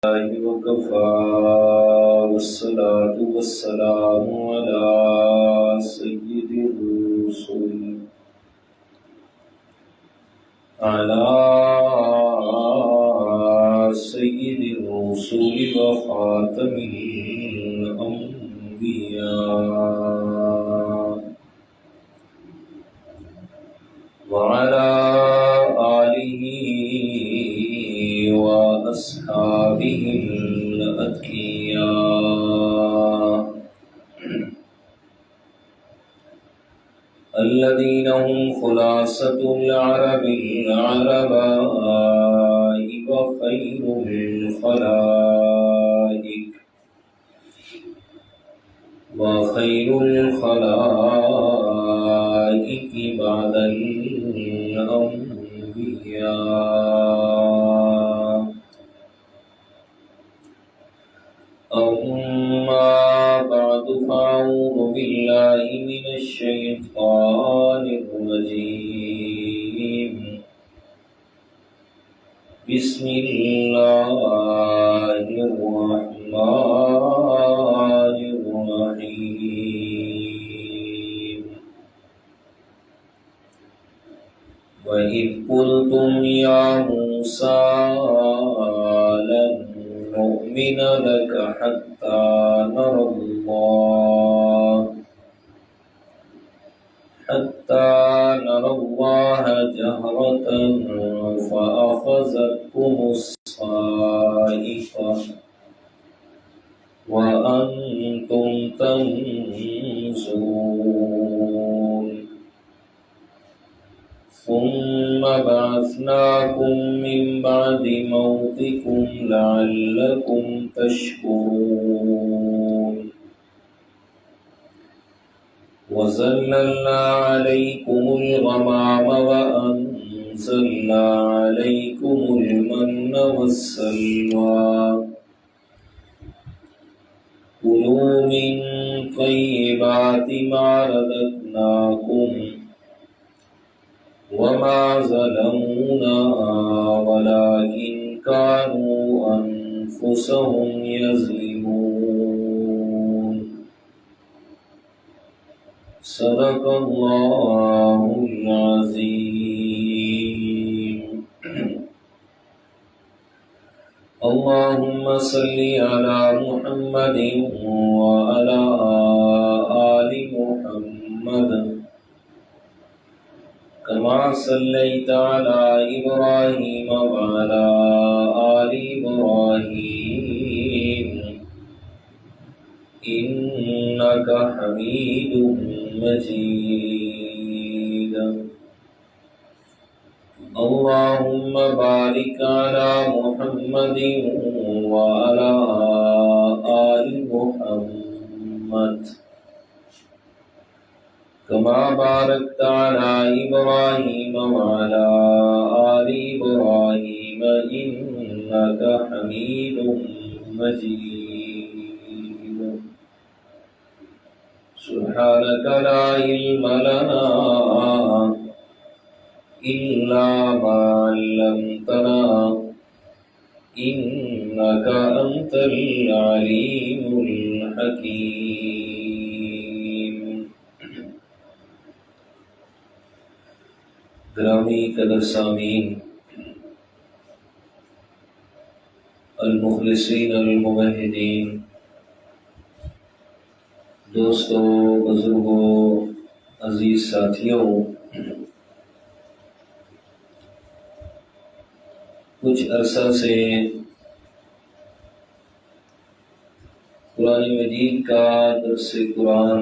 وكفى والصلاة والسلام على سيد الرسل وخاتم الأنبياء وعلى آله وأصحابه الأتقياء الذين هم خلاصة العرب العرباء وخير الخلائق بعد الأنبياء. أما بعد فأعوذ بالله من الشيطان الرجيم. بسم الله الرحمن الرحيم. وإذ قلتم يا موسى لن نؤمن لك حتى نرى الله جهرة فأخذتكم الصاعقة وأنتم تنظرون. ثم بعثناكم من بعد موتكم لعلكم تشكرون. وظللنا عليكم الغمام وأنزلنا عليكم المن والسلوى. كلوا من طيبات ما رزقناكم وما ظلمونا ولكن كانوا أنفسهم يظلمون. صدق الله العظيم. اللهم صل على محمد وعلى آل محمد كما صليت على إبراهيم وعلى آل إبراهيم إنك حميد مجيد. اللهم بارك على محمد وعلى آل محمد كما باركت على إبراهيم وعلى آل إبراهيم إنك حميد مجيد. سبحانك لا علم لنا إلا ما علمتنا إنك أنت العليم الحكيم. گرامی قدر سامعین، المخلصین الموحدین، دوستوں، بزرگوں، عزیز ساتھیوں، کچھ عرصہ سے قرآن مجید کا درس قرآن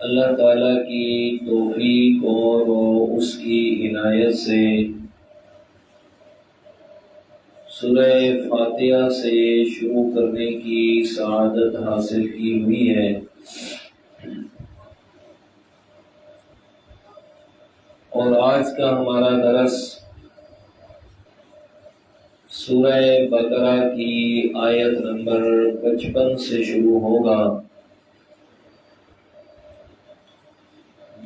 اللہ تعالیٰ کی توفیق اور اس کی عنایت سے سورہ فاتحہ سے شروع کرنے کی سعادت حاصل کی ہوئی ہے. اور آج کا ہمارا درس سورہ بقرہ کی آیت نمبر 55 سے شروع ہوگا.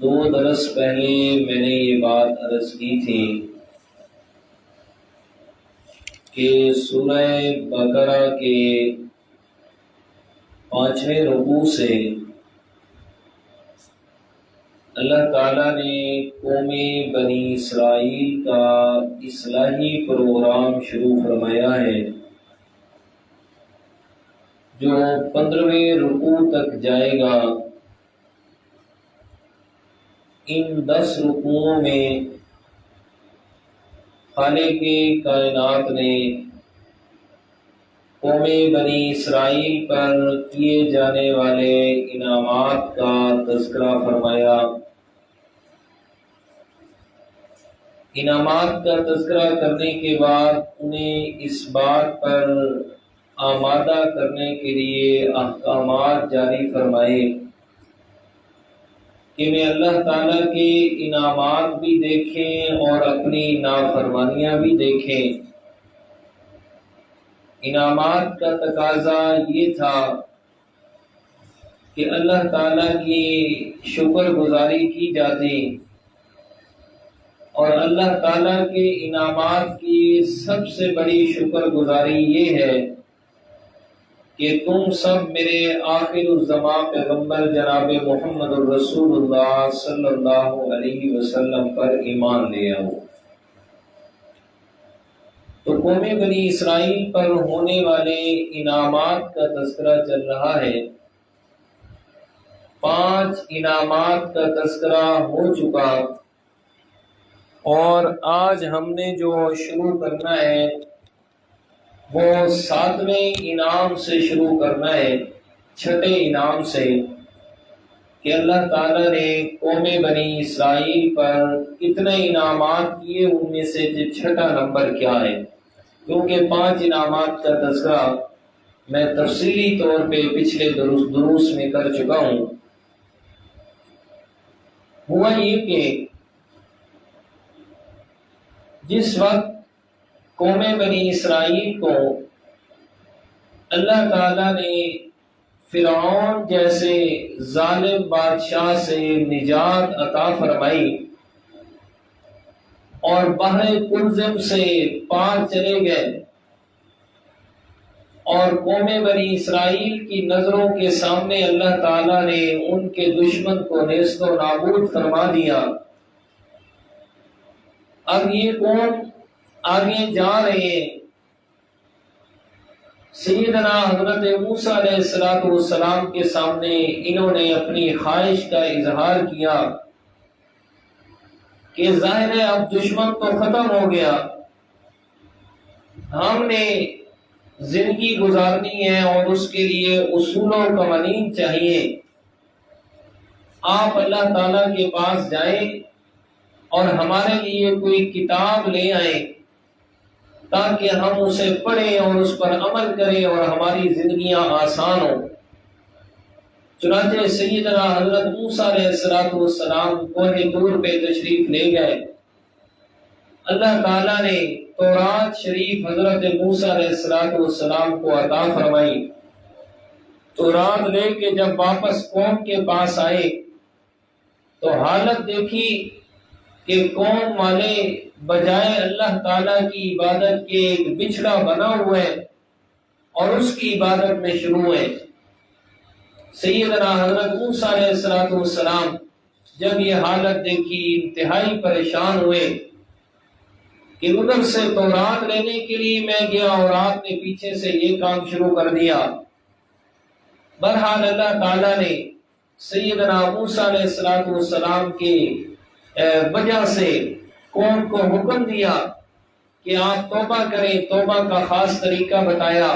2 درس پہلے میں نے یہ بات عرض کی تھی کہ سورہ بقرہ کے 5ویں رکوع سے اللہ تعالیٰ نے قوم بنی اسرائیل کا اصلاحی پروگرام شروع فرمایا ہے، جو 15ویں رکوع تک جائے گا۔ ان 10 رکوعوں میں خالق کائنات نے قوم بنی اسرائیل پر کیے جانے والے انعامات کا تذکرہ فرمایا۔ انعامات کا تذکرہ کرنے کے بعد انہیں اس بات پر آمادہ کرنے کے لیے احکامات جاری فرمائے کہ میں اللہ تعالیٰ کے انعامات بھی دیکھیں اور اپنی نافرمانیاں بھی دیکھیں۔ انعامات کا تقاضا یہ تھا کہ اللہ تعالیٰ کی شکر گزاری کی جاتی، اور اللہ تعالیٰ کے انعامات کی سب سے بڑی شکر گزاری یہ ہے کہ تم سب میرے آخر الزمان پیغمبر جناب محمد الرسول اللہ صلی اللہ علیہ وسلم پر ایمان لے آؤ۔ تو قوم بنی اسرائیل پر ہونے والے انعامات کا تذکرہ چل رہا ہے۔ 5 انعامات کا تذکرہ ہو چکا، اور آج ہم نے جو شروع کرنا ہے وہ 7ویں انعام سے شروع کرنا ہے، چھٹے انعام سے، کہ اللہ تعالیٰ نے قوم بنی اسرائیل پر کتنے انعامات کیے، ان میں سے چھٹا نمبر کیا ہے۔ کیونکہ 5 انعامات کا تذکرہ میں تفصیلی طور پہ پچھلے دروس میں کر چکا ہوں۔ ہوا یہ کہ جس وقت قوم بنی اسرائیل کو اللہ تعالیٰ نے فرعون جیسے ظالم بادشاہ سے نجات عطا فرمائی اور بحر کلزم سے پار چلے گئے، اور قوم بنی اسرائیل کی نظروں کے سامنے اللہ تعالیٰ نے ان کے دشمن کو نیست و نابود فرما دیا، اب یہ قوم آگے جا رہے ہیں۔ سیدنا حضرت موسیٰ علیہ السلام کے سامنے انہوں نے اپنی خواہش کا اظہار کیا کہ ظاہر ہے اب دشمن تو ختم ہو گیا، ہم نے زندگی گزارنی ہے اور اس کے لیے اصول و قوانین چاہیے۔ آپ اللہ تعالیٰ کے پاس جائیں اور ہمارے لیے کوئی کتاب لے آئیں تاکہ ہم اسے پڑھیں اور اس پر عمل کریں اور ہماری زندگیاں آسان ہوں۔ چنانچہ سیدنا حضرت موسیٰ علیہ السلام کوہ طور پہ تشریف لے گئے۔ اللہ تعالیٰ نے تورات شریف حضرت موسیٰ علیہ السلام کو عطا فرمائی۔ تورات لے کے جب واپس قوم کے پاس آئے تو حالت دیکھی کہ قوم والے بجائے اللہ تعالیٰ کی عبادت کے ایک بچھڑا بنا ہوا ہے اور اس کی عبادت میں شروع ہے۔ سیدنا حضرت موسیٰ علیہ السلام جب یہ حالت دیکھی انتہائی پریشان ہوئے کہ ادھر سے تورات لینے کے لیے میں گیا اور آپ نے پیچھے سے یہ کام شروع کر دیا۔ بہرحال اللہ تعالیٰ نے سیدنا موسیٰ علیہ السلام کی وجہ سے قوم کو حکم دیا کہ آپ توبہ کریں۔ توبہ کا خاص طریقہ بتایا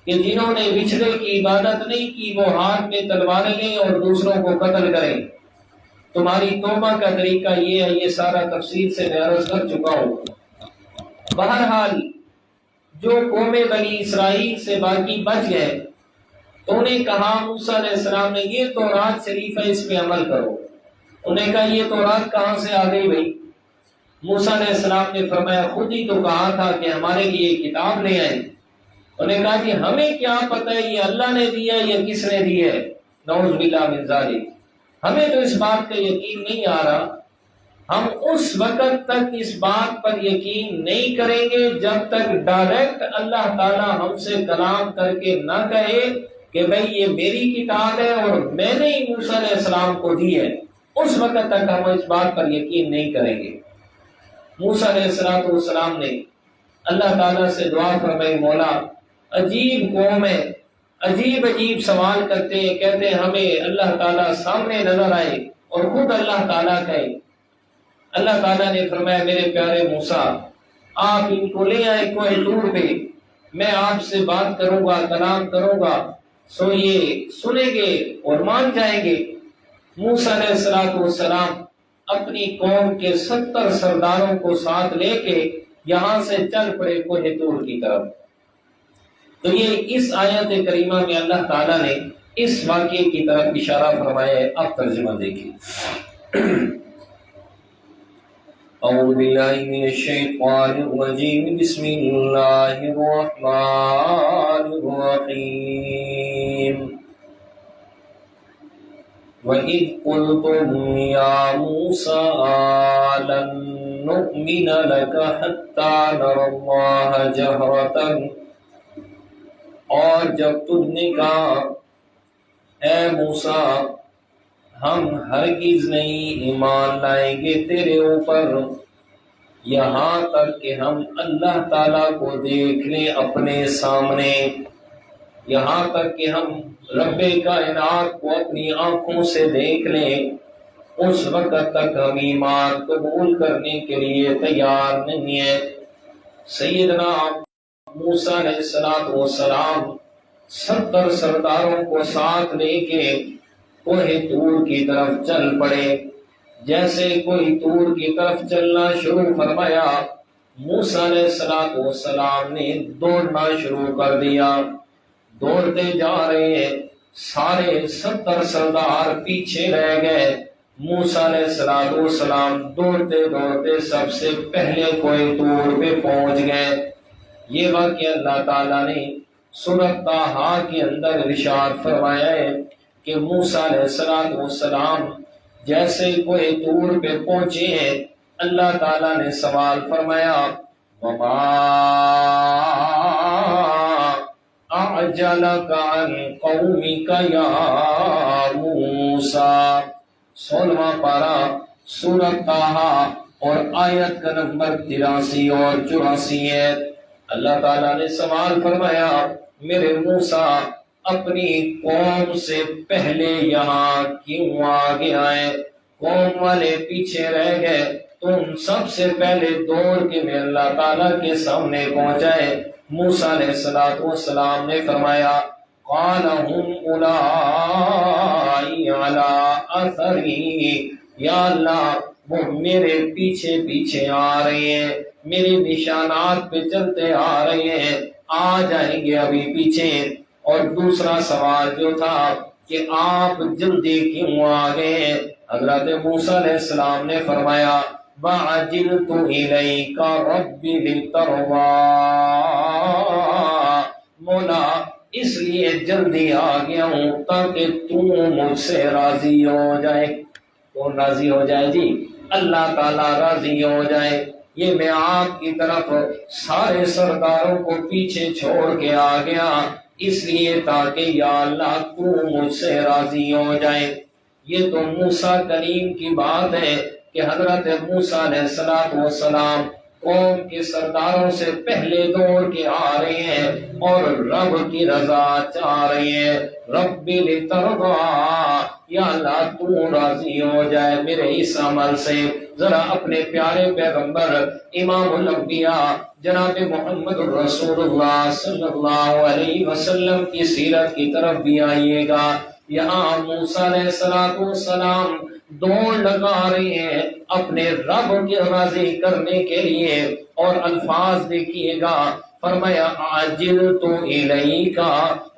کہ جنہوں نے بچھڑے کی عبادت نہیں کی وہ ہاتھ میں تلواریں لیں اور دوسروں کو قتل کریں۔ تمہاری توبہ کا طریقہ یہ ہے، یہ سارا تفصیل سے میں عرض کر چکا ہوں۔ بہرحال جو قوم بنی اسرائیل سے باقی بچ گئے تو انہیں کہا، موسیٰ علیہ السلام نے یہ تورات شریف ہے، اس پہ عمل کرو۔ انہیں کہا یہ تورات کہاں سے آ گئی بھائی؟ موسیٰ علیہ السلام نے فرمایا خود ہی تو کہا تھا کہ ہمارے لیے کتاب لے آئیں۔ انہیں کہا جی ہمیں کیا پتہ ہے یہ اللہ نے دیا یا کس نے دی ہے، نعوذ باللہ من ذالک، ہمیں تو اس بات کا یقین نہیں آ رہا ہم اس وقت تک اس بات پر یقین نہیں کریں گے جب تک ڈائریکٹ اللہ تعالیٰ ہم سے کلام کر کے نہ کہے کہ بھئی یہ میری کتاب ہے اور میں نے ہی موسیٰ علیہ السلام کو دی ہے، اس وقت تک ہم اس بات پر یقین نہیں کریں گے۔ موسیٰ علیہ السلام نے اللہ تعالیٰ سے دعا فرمائی، مولا عجیب قوم ہے، عجیب عجیب سوال کرتے ہیں، کہتے ہیں ہمیں اللہ تعالیٰ سامنے نظر آئے اور خود اللہ تعالیٰ کہے۔ اللہ تعالیٰ نے فرمایا میرے پیارے موسیٰ آپ ان کو لے آئے کوہ طور پہ، میں آپ سے بات کروں گا، کلام کروں گا، سو یہ سنیں گے اور مان جائیں گے۔ موسیٰ علیہ السلام اپنی قوم کے 70 سرداروں کو ساتھ لے کے یہاں سے چل پڑے کوہ طور کی طرف۔ تو یہ اس آیت کریمہ میں اللہ تعالیٰ نے اس واقعے کی طرف اشارہ فرمایا ہے۔ اب ترجمہ دیکھیں۔ اعوذ باللہ من الشیطان الرجیم، بسم اللہ الرحمن الرحیم۔ وَإِذْ قُلْتُمْ يَا مُوسَىٰ لَن نُّؤْمِنَ لَكَ حَتَّىٰ نَرَى اللَّهَ جَهْرَةً، اور جب تم نے کہا اے موسیٰ ہم ہرگز نہیں ایمان لائیں گے تیرے اوپر یہاں تک کہ ہم اللہ تعالیٰ کو دیکھ لیں اپنے سامنے، یہاں تک کہ ہم رب کائنات کو اپنی آنکھوں سے دیکھ لیں، اس وقت تک ہم ایمان قبول کرنے کے لیے تیار نہیں ہیں۔ سیدنا موسیٰ علیہ السلام 70 سرداروں کو ساتھ لے کے کوہ طور کی طرف چل پڑے۔ جیسے کوئی طور کی طرف چلنا شروع فرمایا، موسیٰ علیہ السلام نے دوڑنا شروع کر دیا۔ دوڑتے جا رہے ہیں، سارے 70 سردار پیچھے رہ گئے۔ موسیٰ علیہ السلام دوڑتے دوڑتے سب سے پہلے کوہ طور پہ پہنچ گئے۔ یہ واقعہ اللہ تعالیٰ نے سورۃ طٰہٰ کے اندر ارشاد فرمایا ہے کہ موسیٰ علیہ السلام جیسے کوہ طور پہ پہنچے ہیں، اللہ تعالیٰ نے سوال فرمایا وَمَا أَعْجَلَكَ عَنْ قَوْمِكَ يَا مُوسَىٰ۔ 16واں پارہ سورۃ طٰہٰ اور آیت کا نمبر 83 اور 84 ہے۔ اللہ تعالیٰ نے سوال فرمایا میرے موسیٰ اپنی قوم سے پہلے یہاں کیوں آگے آئے؟ قوم والے پیچھے رہ گئے، تم سب سے پہلے دوڑ کے میں اللہ تعالیٰ کے سامنے پہنچائے۔ موسیٰ علیہ السلام نے فرمایا قال هم أولئك على أثري، یا اللہ وہ میرے پیچھے پیچھے آ رہے ہیں، میرے نشانات پہ چلتے آ رہے ہیں، آ جائیں گے ابھی پیچھے۔ اور دوسرا سوال جو تھا کہ آپ جلدی کیوں آ گئے؟ حضرت موسیٰ علیہ السلام نے فرمایا وَعَجِلْتُ إِلَيْكَ رَبِّ لِتَرْضَىٰ، مولا اس لیے جلدی آ گیا ہوں تاکہ تم مجھ سے راضی ہو جائے۔ کون راضی ہو جائے جی؟ اللہ تعالیٰ راضی ہو جائے۔ یہ میں آپ کی طرف سارے سرداروں کو پیچھے چھوڑ کے آ گیا اس لیے تاکہ یا اللہ تو مجھ سے راضی ہو جائے۔ یہ تو موسیٰ کلیم کی بات ہے کہ حضرت موسیٰ علیہ السلام قوم کے سرداروں سے پہلے دوڑ کے آ رہے ہیں اور رب کی رضا چاہ رہے ہیں۔ رب لترضیٰ، یا اللہ تو راضی ہو جائے میرے اس عمل سے۔ ذرا اپنے پیارے پیغمبر امام الانبیاء جناب محمد رسول اللہ صلی اللہ علیہ وسلم کی سیرت کی طرف بھی آئیے گا۔ یہاں موسیٰ علیہ السلام دوڑ لگا رہے ہیں اپنے رب کے راضی کرنے کے لیے، اور الفاظ دیکھیے گا، فرمایا عاجلت الیک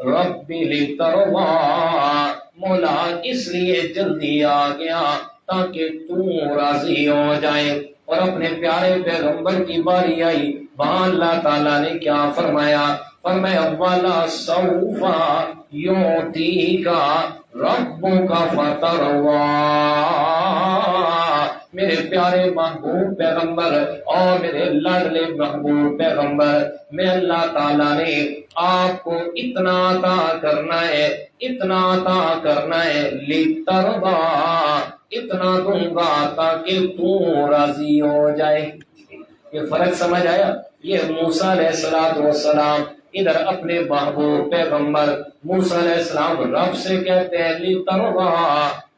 رب لترضیٰ، مولا اس لیے جلدی آ گیا تاکہ تو راضی ہو جائے۔ اور اپنے پیارے پیغمبر کی باری آئی، وہاں اللہ تعالیٰ نے کیا فرمایا؟ فرمایا وَلَا سَوْفَ يُعْطِيكَ رَبُّكَ فَتَرْضَىٰ، میرے پیارے محبوب پیغمبر اور میرے لاڈلے محبوب پیغمبر، میں اللہ تعالیٰ نے آپ کو اتنا عطا کرنا ہے، اتنا عطا کرنا ہے، لِتَرْضَى، اتنا دوں گا تاکہ تو راضی ہو جائے۔ یہ فرق سمجھ آیا؟ یہ موسیٰ علیہ السلام ادھر اپنے محبوب پیغمبر موسیٰ علیہ السلام رب سے کہتے ہیں لِتَرْضَى،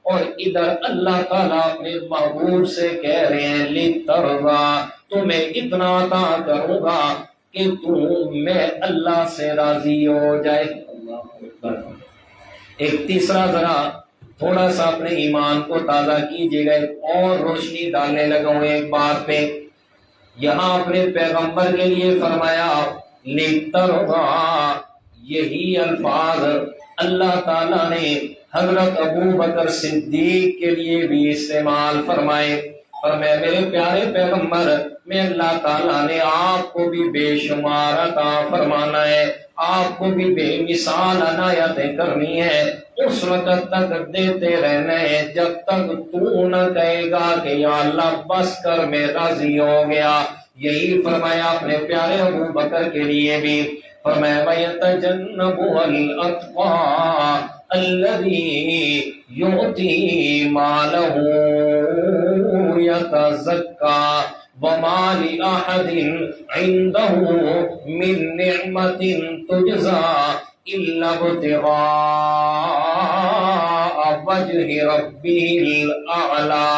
اور ادھر اللہ تعالیٰ اپنے محبوب سے کہہ رہے ہیں لِتَرْضَى، تمہیں اتنا عطا کروں گا کہ میں اللہ سے راضی ہو جائے۔ اللہ اکبر۔ ایک تیسرا ذرا تھوڑا سا اپنے ایمان کو تازہ کیجیے گا، اور روشنی ڈالنے لگا ہوں ایک بات پہ۔ یہاں اپنے پیغمبر کے لیے فرمایا لِتَرْضَى، یہی الفاظ اللہ تعالیٰ نے حضرت ابو بکر صدیق کے لیے بھی استعمال فرمائے۔ اور میرے پیارے پیغمبر، میں اللہ تعالیٰ نے آپ کو بھی بے شمار عطا فرمانا ہے، آپ کو بھی بے مثال عنایتیں کرنی ہے، اس وقت تک دیتے رہنا ہے جب تک تو نہ کہے گا کہ یا اللہ بس کر میں راضی ہو گیا۔ یہی فرمایا اپنے پیارے ابو بکر کے لیے بھی، فرمایا وَيَتَجَنَّبُهَا الْأَتْقَى الَّذِي يُؤْتِي مَالَهُ يَتَزَكَّى وَمَا لِأَحَدٍ عِندَهُ مِن نِّعْمَةٍ تُجْزَى إِلَّا ابْتِغَاءَ وَجْهِ رَبِّهِ الْأَعْلَى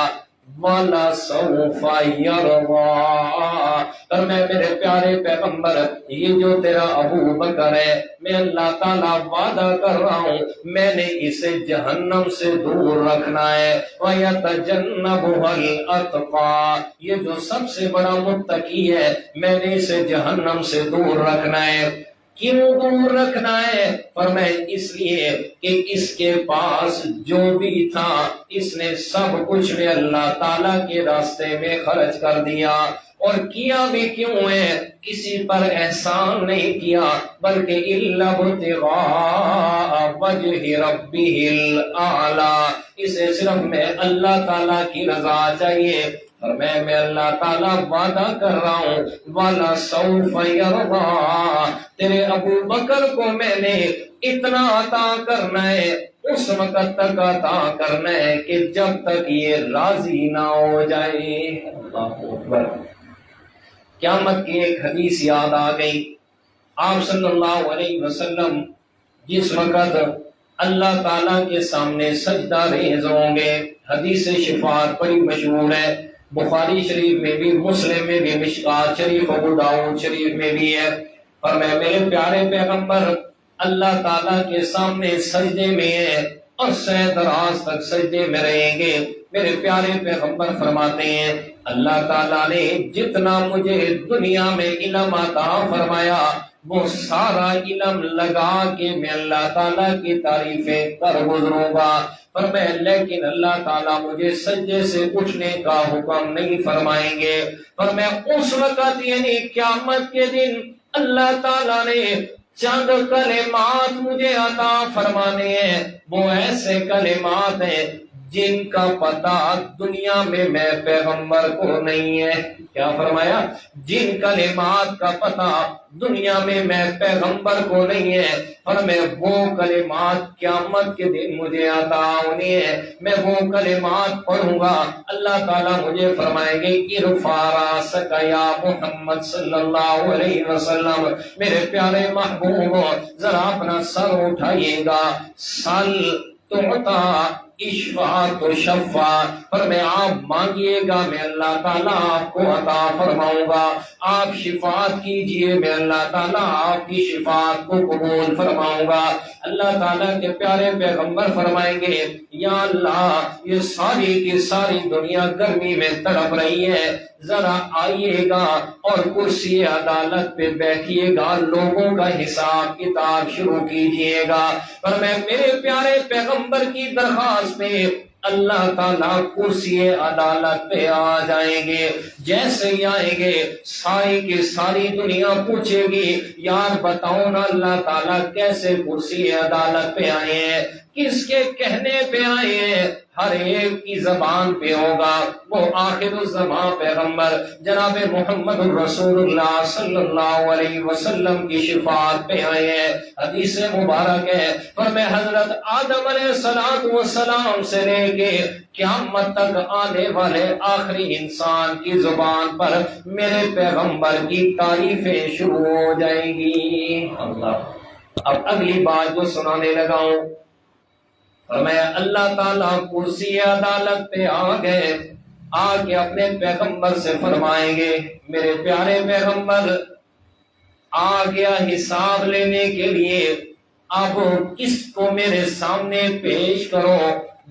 وَلَسَوْفَ يَرْضَىٰ۔ اور میں میرے پیارے پیغمبر، یہ جو تیرا ابو بکر ہے، میں اللہ تعالیٰ وعدہ کر رہا ہوں میں نے اسے جہنم سے دور رکھنا ہے۔ وَيَتَجَنَّبُهَا الْأَتْقَى، یہ جو سب سے بڑا متقی ہے، میں نے اسے جہنم سے دور رکھنا ہے۔ کیوں دور رکھنا ہے؟ فرمایا اس لیے کہ اس کے پاس جو بھی تھا اس نے سب کچھ میں اللہ تعالیٰ کے راستے میں خرچ کر دیا، اور کیا بھی کیوں ہے؟ کسی پر احسان نہیں کیا، بلکہ إِلَّا ابْتِغَاءَ وَجْهِ رَبِّهِ الْأَعْلَى، اسے صرف میں اللہ تعالیٰ کی رضا چاہیے۔ اور میں اللہ تعالیٰ وعدہ کر رہا ہوں وَلَسَوْفَ يَرْضَىٰ، تیرے ابو بکر کو میں نے اتنا عطا کرنا ہے، اس وقت تک عطا کرنا ہے کہ جب تک یہ راضی نہ ہو جائے۔ اللہ اکبر۔ قیامت کی ایک حدیث یاد آ گئی۔ آپ صلی اللہ علیہ وسلم جس وقت اللہ تعالیٰ کے سامنے سجدہ ریز ہوں گے، حدیث شفاعت بڑی مشہور ہے، بخاری شریف میں بھی، مسلم میں بھی، مشکات شریف، ابو داؤد شریف میں بھی ہے۔ اور میں میرے پیارے پیغمبر اللہ تعالیٰ کے سامنے سجدے میں ہیں اور سہ دراز تک سجدے میں رہیں گے۔ میرے پیارے پیغمبر فرماتے ہیں اللہ تعالیٰ نے جتنا مجھے دنیا میں علم عطا فرمایا وہ سارا علم لگا کے میں اللہ تعالیٰ کی تعریفیں کر گزروں گا، پر میں لیکن اللہ تعالیٰ مجھے سجدے سے اٹھنے کا حکم نہیں فرمائیں گے۔ پر میں اس وقت یعنی قیامت کے دن اللہ تعالیٰ نے چند کلمات مجھے عطا فرمانے ہیں، وہ ایسے کلمات ہیں جن کا پتہ دنیا میں پیغمبر کو نہیں ہے۔ کیا فرمایا؟ جن کلمات کا پتہ دنیا میں پیغمبر کو نہیں ہے، اور میں وہ کلمات قیامت کے دن مجھے عطا ہونی ہے، میں وہ کلمات پڑھوں گا، اللہ تعالیٰ مجھے فرمائیں گے ارفع راسک یا محمد صلی اللہ علیہ وسلم، میرے پیارے محبوب ذرا اپنا سر اٹھائیے گا، سل تعطا اشفع تشفع، پر میں آپ مانگیے گا میں اللہ تعالیٰ آپ کو عطا فرماؤں گا، آپ شفاعت کیجئے میں اللہ تعالیٰ آپ کی شفاعت کو قبول فرماؤں گا۔ اللہ تعالیٰ کے پیارے پیغمبر فرمائیں گے یا اللہ یہ ساری کی ساری دنیا گرمی میں تڑپ رہی ہے، ذرا آئیے گا اور کرسی عدالت پہ بیٹھیے گا، لوگوں کا حساب کتاب شروع کیجئے گا۔ پر میں میرے پیارے پیغمبر کی درخواست پہ اللہ تعالیٰ کرسی عدالت پہ آ جائیں گے، جیسے ہی آئیں گے ساری کی ساری دنیا پوچھے گی یار بتاؤ نا اللہ تعالیٰ کیسے کرسی عدالت پہ آئے ہیں، کس کے کہنے پہ آئے ہیں؟ ہر ایک کی زبان پہ ہوگا وہ آخر الزمان پیغمبر جناب محمد رسول اللہ صلی اللہ علیہ وسلم کی شفاعت پہ آئے ہیں۔ حدیث مبارک ہے فرمائے حضرت آدم علیہ السلام سے لے کے قیامت تک آنے والے آخری انسان کی زبان پر میرے پیغمبر کی تعریفیں شروع ہو جائیں گی۔ اللہ اب اگلی بات جو سنانے لگا ہوں، فرمایا اللہ تعالیٰ کرسی عدالت پہ آ گئے، آ کے اپنے پیغمبر سے فرمائیں گے میرے پیارے پیغمبر آ گیا حساب لینے کے لیے، اب کس کو میرے سامنے پیش کرو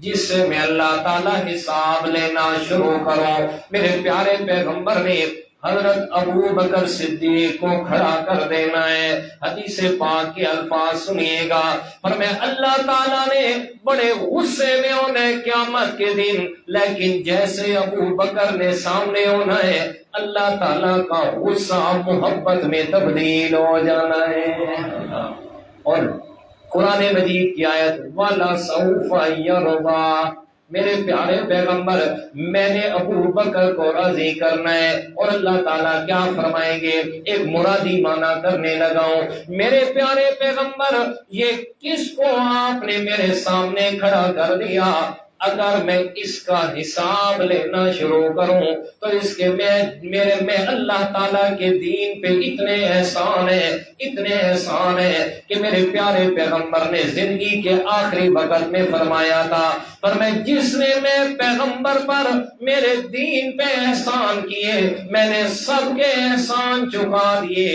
جس سے میں اللہ تعالیٰ حساب لینا شروع کروں۔ میرے پیارے پیغمبر نے حضرت ابو بکر صدیق کو کھڑا کر دینا ہے۔ حدیث پاک کے الفاظ سنیے گا، فرمایا اللہ تعالیٰ نے بڑے غصے میں انہیں قیامت کے دن، لیکن جیسے ابو بکر نے سامنے ہونا ہے اللہ تعالیٰ کا غصہ محبت میں تبدیل ہو جانا ہے۔ اور قرآن مجید کی آیت وَلَسَوْفَ يَرْضَىٰ، میرے پیارے پیغمبر میں نے ابو بکر کو راضی کرنا ہے۔ اور اللہ تعالیٰ کیا فرمائیں گے، ایک مرادی معنی کرنے لگا ہوں، میرے پیارے پیغمبر یہ کس کو آپ نے میرے سامنے کھڑا کر دیا، اگر میں اس کا حساب لینا شروع کروں تو اس کے میں اللہ تعالیٰ کے دین پہ اتنے احسان ہیں کہ میرے پیارے پیغمبر نے زندگی کے آخری وقت میں فرمایا تھا، پر میں جس نے میں پیغمبر پر میرے دین پہ احسان کیے میں نے سب کے احسان چکا دیے،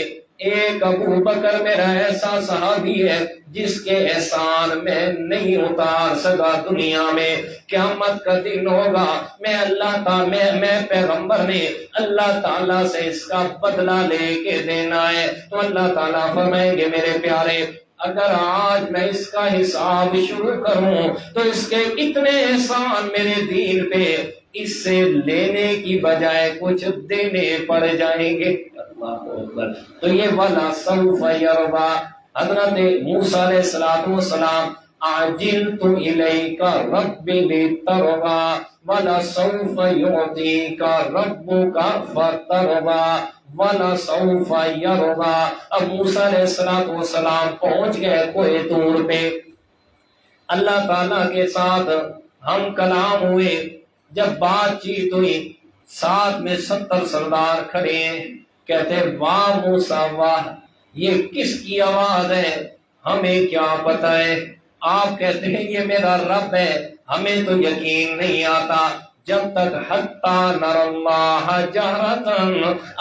ایک ابو بکر میرا ایسا صحابی ہے جس کے احسان میں نہیں اتار سکا دنیا میں، قیامت کا دن ہوگا میں اللہ تعالیٰ میں پیغمبر نے اللہ تعالیٰ سے اس کا بدلہ لے کے دینا ہے۔ تو اللہ تعالیٰ فرمائیں گے میرے پیارے اگر آج میں اس کا حساب شروع کروں تو اس کے اتنے احسان میرے دین پہ اس سے لینے کی بجائے کچھ دینے پڑ جائیں گے۔ اللہ اکبر۔ تو یہ والا سوف یرضیٰ، حضرت موسیٰ علیہ السلام عجلت الیک رب لترضیٰ ولسوف یعطیک ربک فترضیٰ ولسوف یرضیٰ۔ اب موسیٰ علیہ السلام پہنچ گئے کوہ طور پہ، اللہ تعالیٰ کے ساتھ ہم کلام ہوئے، جب بات چیت ہوئی ساتھ میں 70 سردار کھڑے ہیں، کہتے ہیں واہ موسیٰ واہ یہ کس کی آواز ہے، ہمیں کیا پتہ ہے، آپ کہتے ہیں یہ میرا رب ہے، ہمیں تو یقین نہیں آتا جب تک حتیٰ نر اللہ جہرتاً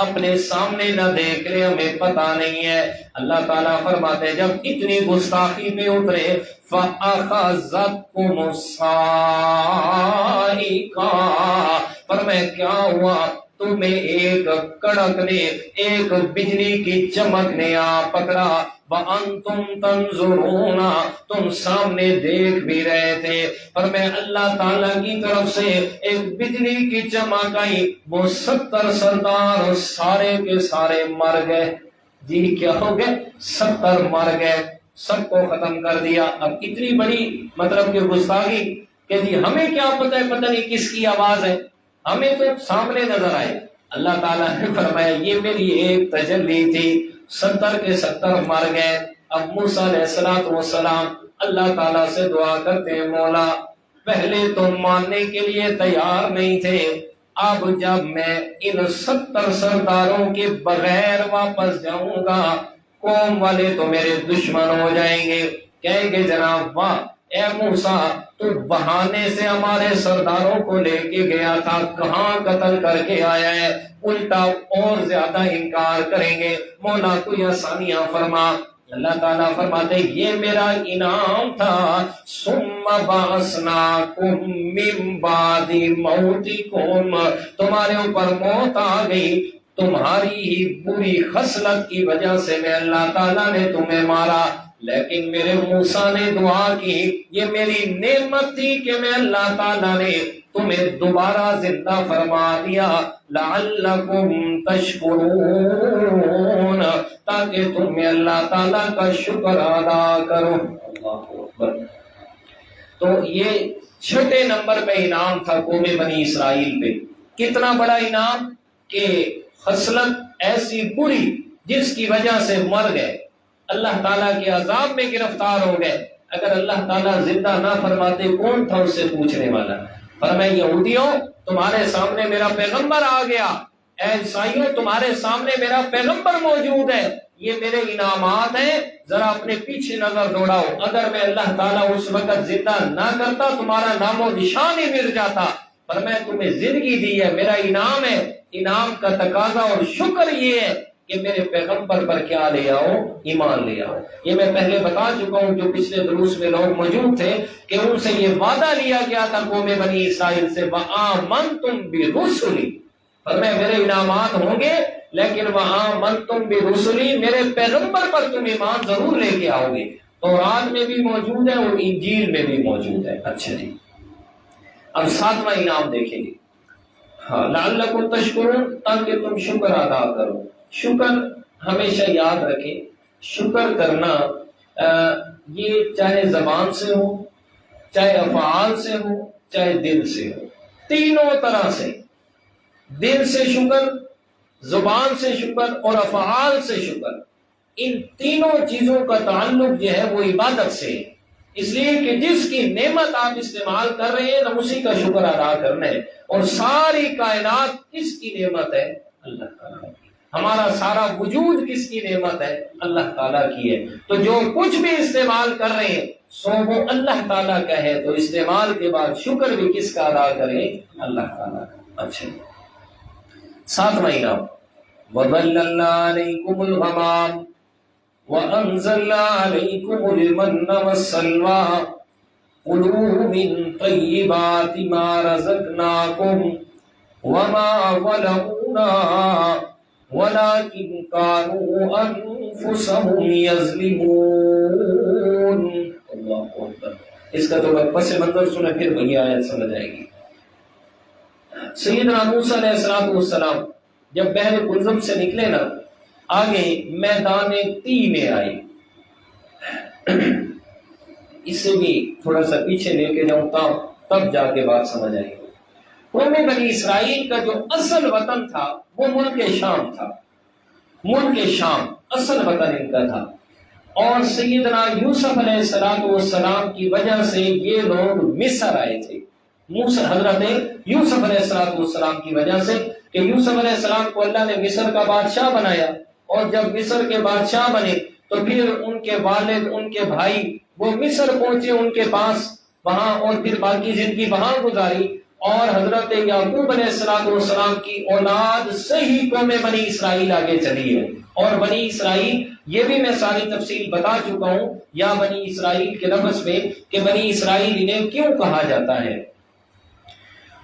اپنے سامنے نہ دیکھ لے ہمیں پتہ نہیں ہے۔ اللہ تعالیٰ فرماتے ہیں جب اتنی گستاخی پہ اترے فَأَخَذَتْكُمُ الصَّاعِقَةُ، پر میں کیا ہوا تمہیں ایک کڑک نے ایک بجلی کی چمک نے آ پکڑا، وَأَنْتُمْ تَنْظُرُونَ تم سامنے دیکھ بھی رہے تھے، پر میں اللہ تعالیٰ کی طرف سے ایک بجلی کی چمک آئی، وہ 70 سردار سارے کے سارے مر گئے۔ جی کیا ہو گئے؟ 70 مر گئے، سب کو ختم کر دیا۔ اب اتنی بڑی مطلب کہ گستاخی کہ جی ہمیں کیا پتہ ہے، پتہ نہیں کس کی آواز ہے، ہمیں تو سامنے نظر آئے۔ اللہ تعالیٰ نے فرمایا یہ میری ایک تجلی تھی، 70 کے 70 مر گئے۔ اب موسیٰ علیہ السلام اللہ تعالیٰ سے دعا کرتے ہیں مولا پہلے تو ماننے کے لیے تیار نہیں تھے، اب جب میں ان 70 سرداروں کے بغیر واپس جاؤں گا قوم والے تو میرے دشمن ہو جائیں گے، کہیں گے جناب واہ اے موسیٰ تو بہانے سے ہمارے سرداروں کو لے کے گیا تھا، کہاں قتل کر کے آیا ہے، الٹا اور زیادہ انکار کریں گے، مولا کوئی آسانیاں فرما۔ اللہ تعالیٰ فرماتے یہ میرا انعام تھا، ثم بعثناکم من بعد موتکم، تمہارے اوپر موت آ گئی، تمہاری ہی بری خصلت کی وجہ سے میں اللہ تعالیٰ نے تمہیں مارا، لیکن میرے موسیٰ نے دعا کی یہ میری نعمت تھی کہ میں اللہ تعالیٰ نے تمہیں دوبارہ زندہ فرما دیا، لعلکم تشکرون، تاکہ تم اللہ تعالیٰ کا شکر ادا کرو۔ اللہ اکبر۔ تو یہ چھٹے نمبر پہ انعام تھا قوم بنی اسرائیل پہ. کتنا بڑا انعام کہ خصلت ایسی بری جس کی وجہ سے مر گئے, اللہ تعالیٰ کے عذاب میں گرفتار ہو گئے. اگر اللہ تعالیٰ زندہ نہ فرماتے کون تھا اس سے پوچھنے والا؟ فرمایا یہودیوں تمہارے سامنے میرا پیغمبر آ گیا, اے عیسائیوں تمہارے سامنے میرا پیغمبر موجود ہے, یہ میرے انعامات ہیں, ذرا اپنے پیچھے نظر دوڑاؤ. اگر میں اللہ تعالیٰ اس وقت زندہ نہ کرتا تمہارا نام و نشان ہی مٹ جاتا, پر میں تمہیں زندگی دی ہے, میرا انعام ہے. انعام کا تقاضا اور شکر یہ ہے کہ میرے پیغمبر پر کیا لے آؤ؟ ایمان لے آؤ. یہ میں پہلے بتا چکا ہوں, جو پچھلے دروس میں لوگ موجود تھے, کہ ان سے یہ وعدہ لیا گیا تھا قوم بنی اسرائیل سے, وآمنتم برسلی, فرمایا میرے انعامات ہوں گے لیکن وآمنتم برسلی, میرے پیغمبر پر تم ایمان ضرور لے کے آؤ گے. تورات میں بھی موجود ہے اور انجیل میں بھی موجود ہے. اچھا جی, اب ساتواں انعام دیکھیں گے. ہاں, لعلکم تشکرون, تاکہ تم شکر ادا کرو. شکر ہمیشہ یاد رکھیں, شکر کرنا یہ چاہے زبان سے ہو, چاہے افعال سے ہو, چاہے دل سے ہو, تینوں طرح سے. دل سے شکر, زبان سے شکر اور افعال سے شکر, ان تینوں چیزوں کا تعلق جو ہے وہ عبادت سے ہے. اس لیے کہ جس کی نعمت آپ استعمال کر رہے ہیں نا اسی کا شکر ادا کرنا ہے. اور ساری کائنات کس کی نعمت ہے؟ اللہ تعالیٰ کی. ہمارا سارا وجود کس کی نعمت ہے؟ اللہ تعالیٰ کی ہے. تو جو کچھ بھی استعمال کر رہے ہیں سو وہ اللہ تعالیٰ کا ہے, تو استعمال کے بعد شکر بھی کس کا ادا کریں؟ اللہ تعالیٰ کا. اچھا, ساتواں انعام, وَظَلَّلْنَا عَلَيْكُمُ الْغَمَامَ وَأَنزَلْنَا عَلَيْكُمُ الْمَنَّ وَالسَّلْوَىٰ كُلُوا مِن طَيِّبَاتِ مَا رَزَقْنَاكُمْ وَمَا ظَلَمُونَا وَلَٰكِن كَانُوا أَنفُسَهُمْ يَظْلِمُونَ. اللہ اکبر. اس کا تو پس منظر سنیں پھر وہی آیت سمجھ آئے گی. سیدنا موسیٰ علیہ السلام جب بحر قلزم سے نکلے نا, آگے میدان تی میں آئے. اس سے بھی تھوڑا سا پیچھے لے کے جاؤں تب جا کے بات سمجھ آئے گی. قوم بنی اسرائیل کا جو اصل وطن تھا وہ ملک شام تھا. ملک شام اصل وطن ان کا تھا. اور سیدنا یوسف علیہ السلام کی وجہ سے یہ لوگ مصر آئے تھے. حضرت یوسف علیہ السلام کی وجہ سے, کہ یوسف علیہ السلام کو اللہ نے مصر کا بادشاہ بنایا, اور جب مصر کے بادشاہ بنے تو پھر ان کے والد, ان کے بھائی وہ مصر پہنچے ان کے پاس وہاں, اور پھر باقی زندگی وہاں گزاری. اور حضرت یعقوب علیہ السلام کی اولاد سے ہی قوم بنی اسرائیل آگے چلی ہے. اور بنی اسرائیل, یہ بھی میں ساری تفصیل بتا چکا ہوں, یا بنی اسرائیل کے لفظ میں کہ بنی اسرائیل انہیں کیوں کہا جاتا ہے.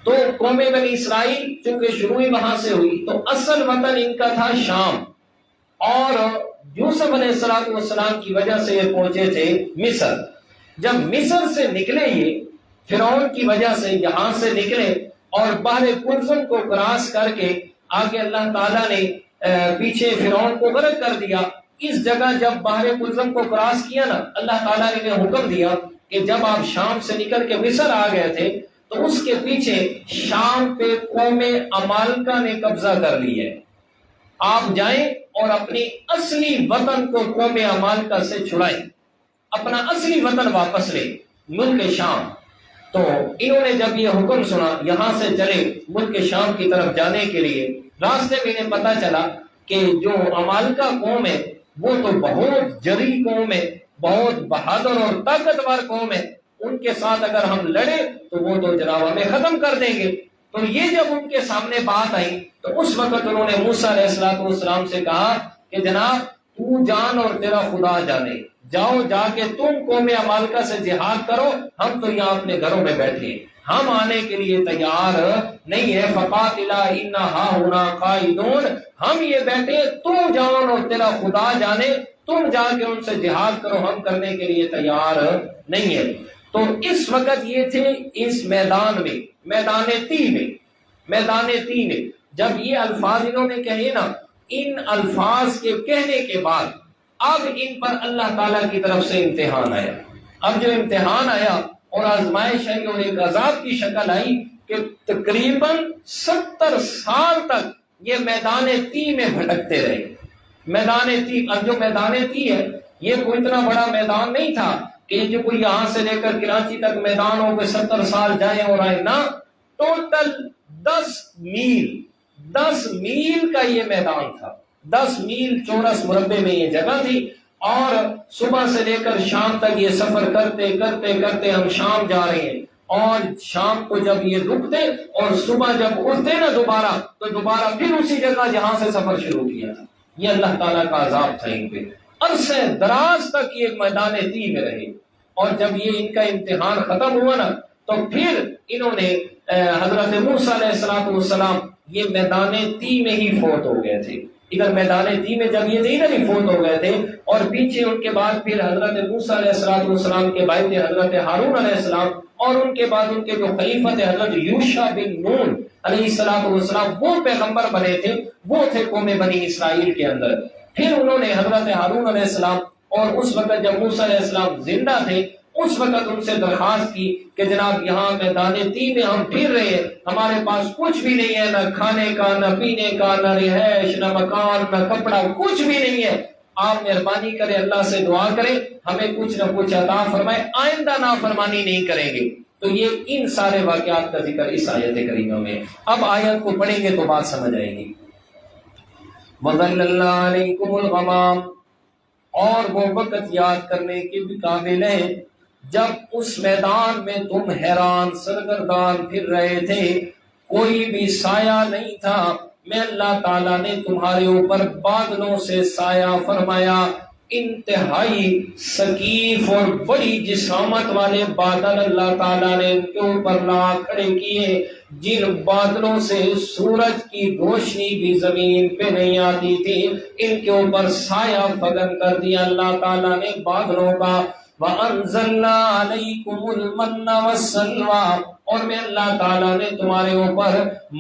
تو قوم بنی اسرائیل چونکہ شروع وہاں سے ہوئی تو اصل وطن ان کا تھا شام, اور یوسف علیہ السلام کی وجہ سے یہ پہنچے تھے مصر. جب مصر سے نکلے یہ فرعون کی وجہ سے یہاں سے نکلے اور بحر قلزم کو کراس کر کے آگے اللہ تعالیٰ نے پیچھے فرعون کو غرق کر دیا. اس جگہ جب بحر قلزم کو کراس کیا نا, اللہ تعالیٰ نے حکم دیا کہ جب آپ شام سے نکل کے مصر آ گئے تھے تو اس کے پیچھے شام پہ قوم عمالقہ نے قبضہ کر لی ہے. آپ جائیں اور اپنی اصلی وطن کو قوم عمالقہ سے چھڑائیں, اپنا اصلی وطن واپس لیں, ملک شام. تو انہوں نے جب یہ حکم سنا یہاں سے چلے ملک شام کی طرف جانے کے لیے, راستے میں انہیں پتا چلا کہ جو عمالقہ قوم ہے وہ تو بہت جری قوم ہے, بہت بہادر اور طاقتور قوم ہے, ان کے ساتھ اگر ہم لڑیں تو وہ تو جناب ہمیں ختم کر دیں گے. تو یہ جب ان کے سامنے بات آئی تو اس وقت انہوں نے موسیٰ علیہ السلام سے کہا کہ جناب تو جان اور تیرا خدا جانے, جاؤ جا کے تم قوم عمالقہ سے جہاد کرو, ہم تو یہاں اپنے گھروں میں بیٹھے ہیں, ہم آنے کے لیے تیار نہیں ہے. فقاتلا انا ہاہنا قاعدون, ہم یہ بیٹھے, تو جان اور تیرا خدا جانے, تم جا کے ان سے جہاد کرو, ہم کرنے کے لیے تیار نہیں ہے. تو اس وقت یہ تھے اس میدان میں, میدان تی میں جب یہ الفاظ انہوں نے کہے نا, ان الفاظ کے کہنے کے بعد اب ان پر اللہ تعالیٰ کی طرف سے امتحان آیا. اب جو امتحان آیا اور آزمائش آئی اور ایک عذاب کی شکل آئی کہ تقریباً 70 سال تک یہ میدان تی میں بھٹکتے رہے۔ میدان تی، اب جو میدان تی ہے یہ کوئی اتنا بڑا میدان نہیں تھا کہ جو کوئی یہاں سے لے کر کراچی تک میدان ہو کے 70 سال جائیں اور آئے نہ، ٹوٹل 10 میل کا یہ میدان تھا، 10 میل چورس مربع میں یہ جگہ تھی، اور صبح سے لے کر شام تک یہ سفر کرتے کرتے کرتے ہم شام جا رہے ہیں، اور شام کو جب یہ رکتے اور صبح جب اٹھتے نا دوبارہ، تو دوبارہ پھر اسی جگہ جہاں سے سفر شروع کیا تھا۔ یہ اللہ تعالیٰ کا عذاب تھا ان پہ، عرصے دراز تک یہ میدان تی میں رہے، اور جب یہ ان کا امتحان ختم ہوا نا تو پھر انہوں نے حضرت موسیٰ علیہ السلام یہ میدان تی میں ہی فوت ہو گئے تھے۔ ادھر میدان تی میں جب یہ تھے ادھر ہی فوت ہو گئے تھے، اور پیچھے ان کے بعد پھر حضرت موسیٰ علیہ السلام کے بھائی تھے حضرت ہارون علیہ السلام، اور ان کے بعد ان کے جو خلیفہ تھے حضرت یوشع بن نون علیہ السلام، وہ پیغمبر بنے تھے، وہ تھے قوم بنی اسرائیل کے اندر۔ پھر انہوں نے حضرت ہارون علیہ السلام، اور اس وقت جب موسیٰ علیہ السلام زندہ تھے، اس وقت ان سے درخواست کی کہ جناب یہاں میدان تی میں ہم پھر رہے ہیں، ہمارے پاس کچھ بھی نہیں ہے، نہ کھانے کا، نہ پینے کا، نہ رہائش، نہ مکان، نہ کپڑا، کچھ بھی نہیں ہے، آپ مہربانی کریں اللہ سے دعا کریں ہمیں کچھ نہ کچھ عطا فرمائے، آئندہ نافرمانی نہیں کریں گے۔ تو یہ ان سارے واقعات کا ذکر اس آیت کریمہ میں۔ اب آیت کو پڑھیں گے تو بات سمجھ آئے گی۔ وَظَلَّلْنَا عَلَيْكُمُ الْغَمَامَ، اور وہ وقت یاد کرنے کے بھی قابل ہے جب اس میدان میں تم حیران سرگردان پھر رہے تھے، کوئی بھی سایہ نہیں تھا، میں اللہ تعالیٰ نے تمہارے اوپر بادلوں سے سایہ فرمایا، انتہائی ثقیف اور بڑی جسامت والے بادل اللہ تعالیٰ نے ان کے اوپر لا کھڑے کیے، جن بادلوں سے سورج کی روشنی بھی زمین پہ نہیں آتی تھی، ان کے اوپر سایہ فگن کر دیا اللہ تعالیٰ نے بادلوں کا۔ وَأَنزَلْنَا عَلَيْكُمُ الْمَنَّ وَالسَّلْوَىٰ، اور میں اللہ تعالیٰ نے تمہارے اوپر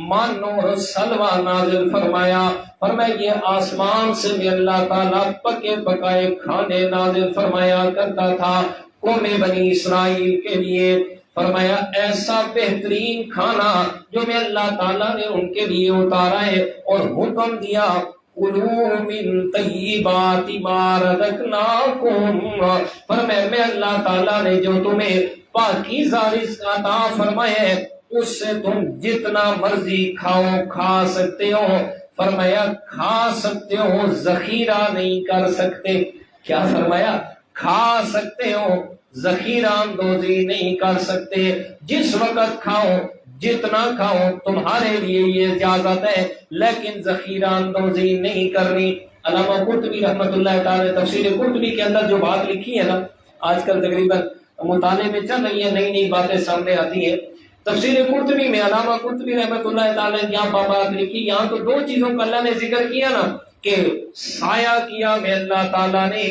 من اور سلوہ نازل فرمایا، فرمایا یہ آسمان سے میں اللہ تعالیٰ پکے پکائے کھانے نازل فرمایا کرتا تھا قوم بنی اسرائیل کے لیے، فرمایا ایسا بہترین کھانا جو میں اللہ تعالیٰ نے ان کے لیے اتارا ہے، اور حکم دیا کُلُوا مِن طَیِّبَاتِ مَا رَزَقْنَاکُمْ، فرمایا میں اللہ تعالیٰ نے جو تمہیں پاکیزہ رزق عطا فرمائے ہے اس سے تم جتنا مرضی کھاؤ، کھا سکتے ہو، فرمایا کھا سکتے ہو، ذخیرہ نہیں کر سکتے۔ کیا فرمایا؟ کھا سکتے ہو، ذخیرہ اندوزی نہیں کر سکتے، جس وقت کھاؤ، جتنا کھاؤ، تمہارے لیے یہ اجازت ہے، لیکن ذخیرہ اندوزی نہیں کرنی۔ علامہ قرطبی رحمۃ اللہ تعالی تفسیر قرطبی کے اندر جو بات لکھی ہے نا، آج کل تقریباً مطالعے میں چل رہی ہے، نئی نئی باتیں سامنے آتی ہیں۔ تفسیر قرطبی میں علامہ قرطبی رحمۃ اللہ تعالی نے کیا بات لکھی، یہاں تو دو چیزوں کا اللہ نے ذکر کیا نا، کہ سایہ کیا میں اللہ تعالیٰ نے،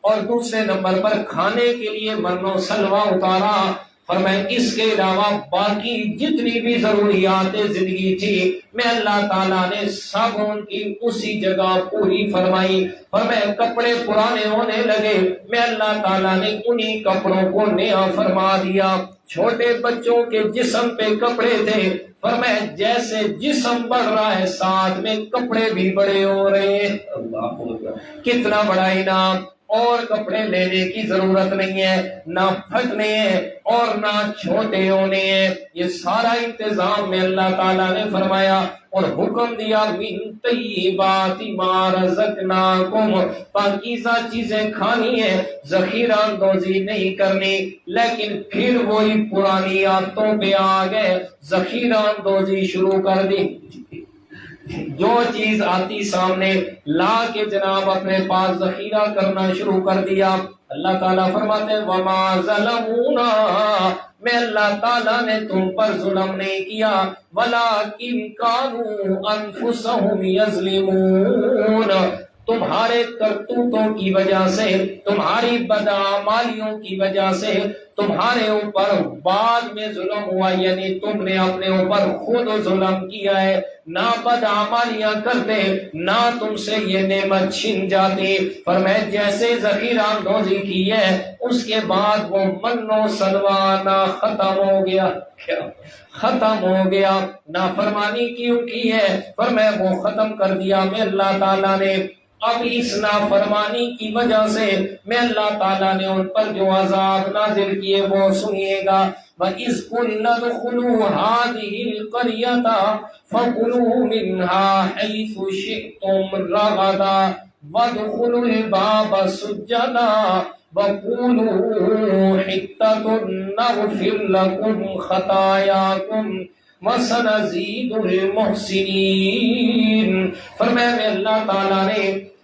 اور دوسرے نمبر پر کھانے کے لیے من و سلوہ اتارا، فرمایا اس کے علاوہ باقی جتنی بھی ضروریات زندگی تھی میں اللہ تعالیٰ نے سب ان کی اسی جگہ پوری فرمائی، فرمایا کپڑے پرانے ہونے لگے میں اللہ تعالیٰ نے انہی کپڑوں کو نیا فرما دیا، چھوٹے بچوں کے جسم پہ کپڑے تھے، فرمایا جیسے جسم بڑھ رہا ہے ساتھ میں کپڑے بھی بڑے ہو رہے ہیں۔ اللہ اکبر، کتنا بڑا انعام، اور کپڑے لینے کی ضرورت نہیں ہے، نہ پھٹنے ہیں اور نہ چھوٹے ہونے ہیں، یہ سارا انتظام میں اللہ تعالیٰ نے فرمایا، اور حکم دیا من طیبات ما رزقناکم، پاکیزہ چیزیں کھانی ہیں، ذخیرہ اندوزی نہیں کرنی، لیکن پھر وہی پرانی عادتوں پہ آ گئے، ذخیرہ اندوزی شروع کر دی، جو چیز آتی سامنے لا کے جناب اپنے پاس ذخیرہ کرنا شروع کر دیا۔ اللہ تعالیٰ فرماتے ہیں وَمَا ظَلَمُونَا، میں اللہ تعالیٰ نے تم پر ظلم نہیں کیا، وَلَٰكِن كَانُوا أَنفُسَهُمْ يَظْلِمُونَ، تمہارے کرتوتوں کی وجہ سے، تمہاری بدعمالیوں کی وجہ سے تمہارے اوپر بعد میں ظلم ہوا، یعنی تم نے اپنے اوپر خود ظلم کیا ہے، نہ بدعمالیاں کرتے نہ تم سے یہ نعمت چھن جاتی۔ فرمایا جیسے ذخیرہ اندوزی کی ہے اس کے بعد وہ من و سلوانہ ختم ہو گیا، کیا ختم ہو گیا، نافرمانی کیوں کی ہے، فرمایا وہ ختم کر دیا میں اللہ تعالیٰ نے۔ اب اس نافرمانی کی وجہ سے میں اللہ تعالیٰ نے ان پر جو عذاب نازل کیے وہ سنیے گا۔ وَإِذْ قُلْنَا ادْخُلُوا هَٰذِهِ الْقَرْيَةَ فَكُلُوا مِنْهَا حَيْثُ شِئْتُمْ رَغَدًا وَادْخُلُوا الْبَابَ سُجَّدًا وَقُولُوا حِطَّةٌ نَغْفِرْ لَكُمْ خَطَايَاكُمْ وَسَنَزِيدُ الْمُحْسِنِينَ۔ فرمایا میں اللہ تعالیٰ نے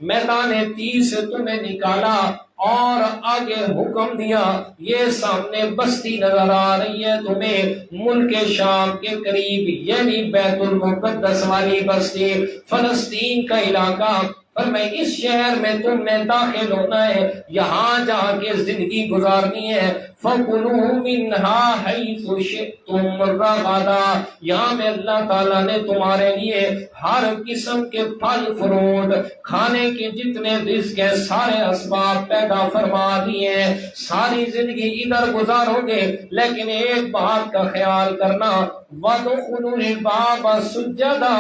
میدان تیر سے تمہیں نکالا اور آگے حکم دیا، یہ سامنے بستی نظر آ رہی ہے تمہیں ملک شام کے قریب، یعنی بیت المقدس والی بستی، فلسطین کا علاقہ، پر میں اس شہر میں تم نے داخل ہونا ہے، یہاں جا کے زندگی گزارنی ہے۔ فَكُلُوا مِنْهَا حَيْثُ شِئْتُمْ رَغَدًا، یہاں میں اللہ تعالیٰ نے تمہارے لیے ہر قسم کے پھل فروٹ، کھانے کے جتنے رزق ہیں سارے اسباب پیدا فرما دیے ہیں، ساری زندگی ادھر گزارو گے، لیکن ایک بات کا خیال کرنا، وَادْخُلُوا الْبَابَ سُجَّدًا،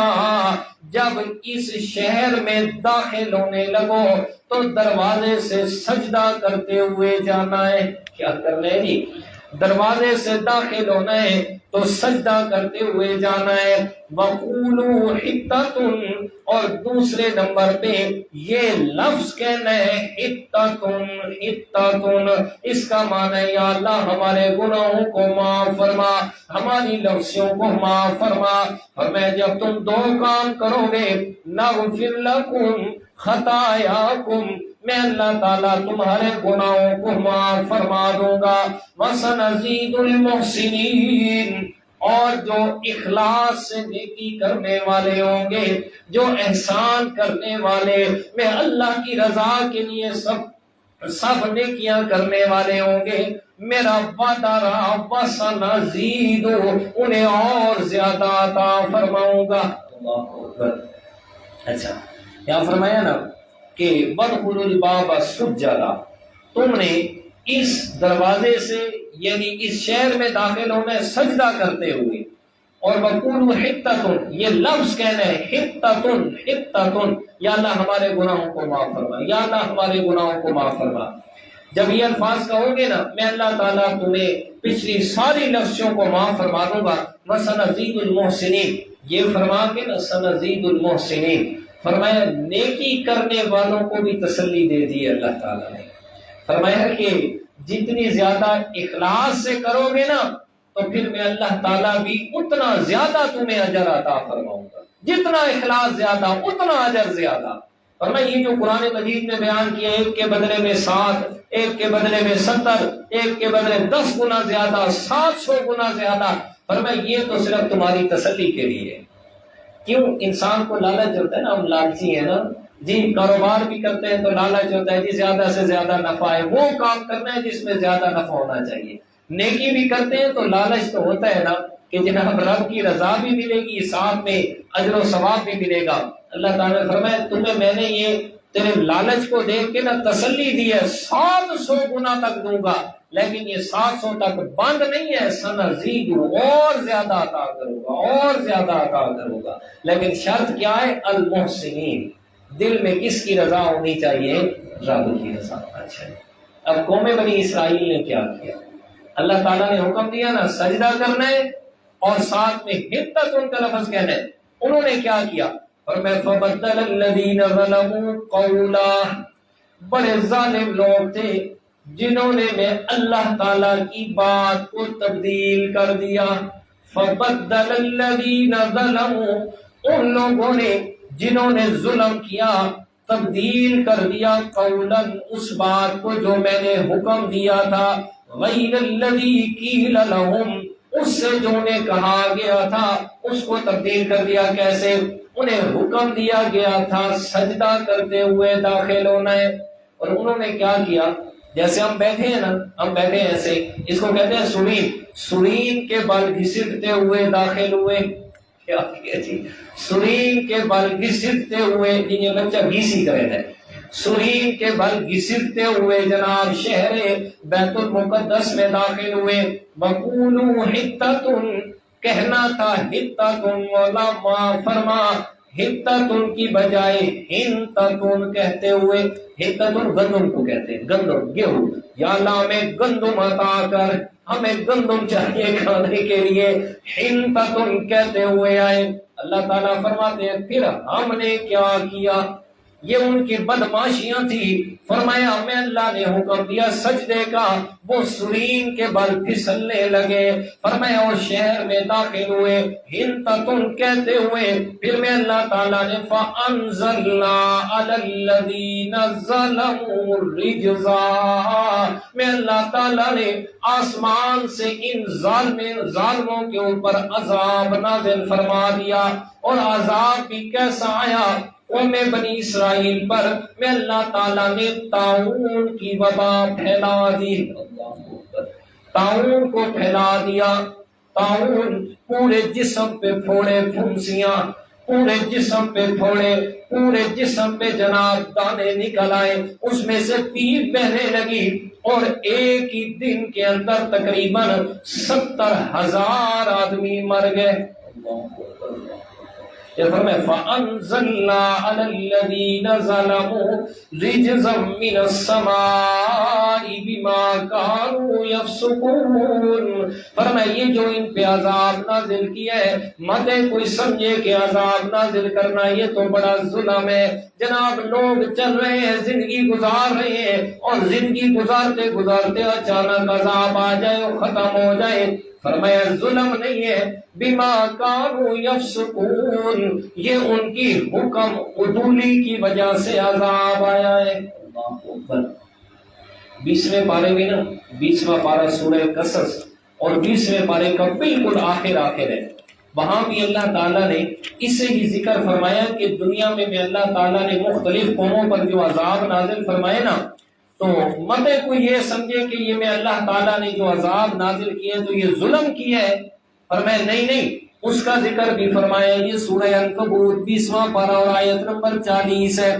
جب اس شہر میں داخل ہونے لگو تو دروازے سے سجدہ کرتے ہوئے جانا ہے۔ کیا کرنا ہے جی؟ دروازے سے داخل ہونا ہے تو سجدہ کرتے ہوئے جانا ہے۔ وَقُولُوا حِطَّةٌ، اور دوسرے نمبر پہ یہ لفظ کہنا ہے حِطَّةٌ، حِطَّةٌ، اس کا معنی ہے یا اللہ ہمارے گناہوں کو معاف فرما، ہماری لفظوں کو معاف فرما۔ اور میں جب تم دو کام کرو گے، نغفر لکم خطایاکم، میں اللہ تعالیٰ تمہارے گناہوں کو معاف فرما دوں گا، وَسَنَزِيدُ الْمُحْسِنِينَ، اور جو اخلاص سے نیکی کرنے والے ہوں گے، جو احسان کرنے والے، میں اللہ کی رضا کے لیے سب نیکیاں کرنے والے ہوں گے، میرا وعدہ رہا وَسَنَزِيدُ، انہیں اور زیادہ عطا فرماؤں گا۔ اللہ اکبر۔ اچھا یہاں فرمایا نا کہ وَادْخُلُوا الْبَابَ سُجَّدًا، تم نے اس دروازے سے یعنی اس شہر میں داخل ہونا ہے سجدہ کرتے ہوئے، اور وَقُولُوا حِطَّةٌ، یہ لفظ کہنا ہے حِطَّةٌ، حِطَّةٌ، یا اللہ ہمارے گناہوں کو معاف فرما، یا اللہ ہمارے گناہوں کو معاف فرما۔ جب یہ الفاظ کہو گے نا، میں اللہ تعالیٰ تمہیں پچھلی ساری لفظوں کو معاف فرما دوں گا، وَسَنَزِيدُ الْمُحْسِنِينَ، یہ فرما کے نا سَنَزِيدُ الْمُحْسِنِينَ، فرمایا نیکی کرنے والوں کو بھی تسلی دے دی اللہ تعالیٰ نے۔ فرمایا کہ جتنی زیادہ اخلاص سے کرو گے نا تو پھر میں اللہ تعالیٰ بھی اتنا زیادہ تمہیں اجر عطا فرماؤں گا، جتنا اخلاص زیادہ اتنا اجر زیادہ۔ فرمایا یہ جو قرآن مجید میں بیان کیا، ایک کے بدلے میں 7، ایک کے بدلے میں 70، ایک کے بدلے 10 گنا زیادہ، 700 گنا زیادہ، فرمایا یہ تو صرف تمہاری تسلی کے لیے۔ کیوں؟ انسان کو لالچ ہوتا ہے نا، ہم لالچی ہیں نا جی، کاروبار بھی کرتے ہیں تو لالچ ہوتا ہے جی زیادہ سے زیادہ نفع ہے، وہ کام کرنا ہے جس میں زیادہ نفع ہونا چاہیے۔ نیکی بھی کرتے ہیں تو لالچ تو ہوتا ہے نا کہ جناب رب کی رضا بھی ملے گی، ساتھ میں اجر و ثواب بھی ملے گا۔ اللہ تعالیٰ نے فرمایا تمہیں میں نے یہ تیرے لالچ کو دیکھ کے نا تسلی دی ہے، 700 گنا تک دوں گا، لیکن یہ 700 تک بند نہیں ہے، سنزید، اور زیادہ عطا کروں گا، اور زیادہ عطا کروں گا، لیکن شرط کیا ہے؟ المحسنین، دل میں کس کی رضا ہونی چاہیے؟ رب کی رضا۔ اچھا اب قوم بنی اسرائیل نے کیا کیا؟ اللہ تعالیٰ نے حکم دیا نا سجدہ کرنا ہے اور ساتھ میں حِطَّةٌ کا لفظ کہنا ہے، انہوں نے کیا کیا؟ اور میں فَبَدَّلَ الَّذِينَ ظَلَمُوا قَوْلًا، بڑے ظالم لوگ تھے جنہوں نے اللہ تعالیٰ کی بات کو تبدیل کر دیا۔ فَبَدَّلَ الَّذِينَ ظَلَمُوا، ان لوگوں نے جنہوں نے ظلم کیا تبدیل کر دیا، قولاً اس بات کو جو میں نے حکم دیا تھا، غیر الذی قیل لہم، اس سے جو انہیں کہا گیا تھا اس کو تبدیل کر دیا۔ کیسے؟ انہیں حکم دیا گیا تھا سجدہ کرتے ہوئے داخل ہونا ہے، اور انہوں نے کیا کیا؟ جیسے ہم بیٹھے ہیں نا، ہم بیٹھے ہیں ایسے، اس کو کہتے ہیں سرین. سرین کے بل گھسٹتے ہوئے داخل ہوئے. کیا جی، سرین کے بل گھسٹتے ہوئے، یہ بچہ گھیسی کرے تھے. سرین کے بل گھسٹتے ہوئے جناب شہر بیت المقدس میں داخل ہوئے. وَقُولُوا حِطَّةٌ، کہنا تھا حِطَّةٌ، مولا فرما حِطَّةٌ کی بجائے حِنْطَةٌ کہتے ہوئے. حِطَّةٌ گندم کو کہتے ہیں، گندم گیہوں. یا اللہ ہمیں گندم عطا کر، ہمیں گندم چاہیے کھانے کے لیے. حِنْطَةٌ کہتے ہوئے آئے. اللہ تعالیٰ فرماتے ہیں پھر ہم نے کیا کیا، یہ ان کی بدماشیاں تھی. فرمایا ہمیں اللہ نے حکم دیا سجدے کا، وہ سرین کے بل پھسلنے لگے. فرمایا اور شہر میں داخل ہوئے حِنْطَةٌ کہتے ہوئے. پھر میں اللہ تعالیٰ نے فَأَنزَلْنَا عَلَى الَّذِينَ ظَلَمُوا الرِّجْزَا، میں اللہ تعالیٰ نے آسمان سے ان ظالموں کے اوپر عذاب نازل فرما دیا. اور عذاب بھی کیسا آیا قوم بنی اسرائیل پر، میں اللہ تعالیٰ نے طاعون کی وبا پھیلا دی. طاعون کو پھیلا دیا. طاعون پورے جسم پہ پھوڑے پھنسیاں، پورے جسم پہ پھوڑے، پورے جسم پہ جناب دانے نکل آئے، اس میں سے پیپ بہنے لگی. اور ایک ہی دن کے اندر تقریباً 70,000 آدمی مر گئے. فَأَنزَلْنَا عَلَى الَّذِينَ ظَلَمُوا رِجْزًا مِّنَ السَّمَاءِ بِمَا كَانُوا يَفْسُقُونَ. فرمایا یہ جو ان پہ عذاب نازل کیا ہے، مت کوئی سمجھے کہ عذاب نازل کرنا یہ تو بڑا ظلم ہے. جناب لوگ چل رہے ہیں، زندگی گزار رہے ہیں، اور زندگی گزارتے گزارتے اچانک عذاب آ جائے اور ختم ہو جائے. فرمایا ظلم نہیں ہے، بما کانوا یفسقون، یہ ان کی حکم عدولی کی وجہ سے عذاب آیا ہے. اللہ اکبر. 20ویں پارے میں نا، 20واں پارہ سورہ قصص اور 20ویں پارے کا بالکل آخر ہے، وہاں بھی اللہ تعالیٰ نے اسے ہی ذکر فرمایا کہ دنیا میں بھی اللہ تعالیٰ نے مختلف قوموں پر جو عذاب نازل فرمائے نا، تو مت کوئی یہ سمجھے کہ یہ میں اللہ تعالیٰ نے جو عذاب نازل کیے تو یہ ظلم کیا ہے. فرمایا نہیں، اس کا ذکر بھی فرمایا. یہ سورہ عنکبوت 20واں پارہ اور آیت نمبر 40 ہے.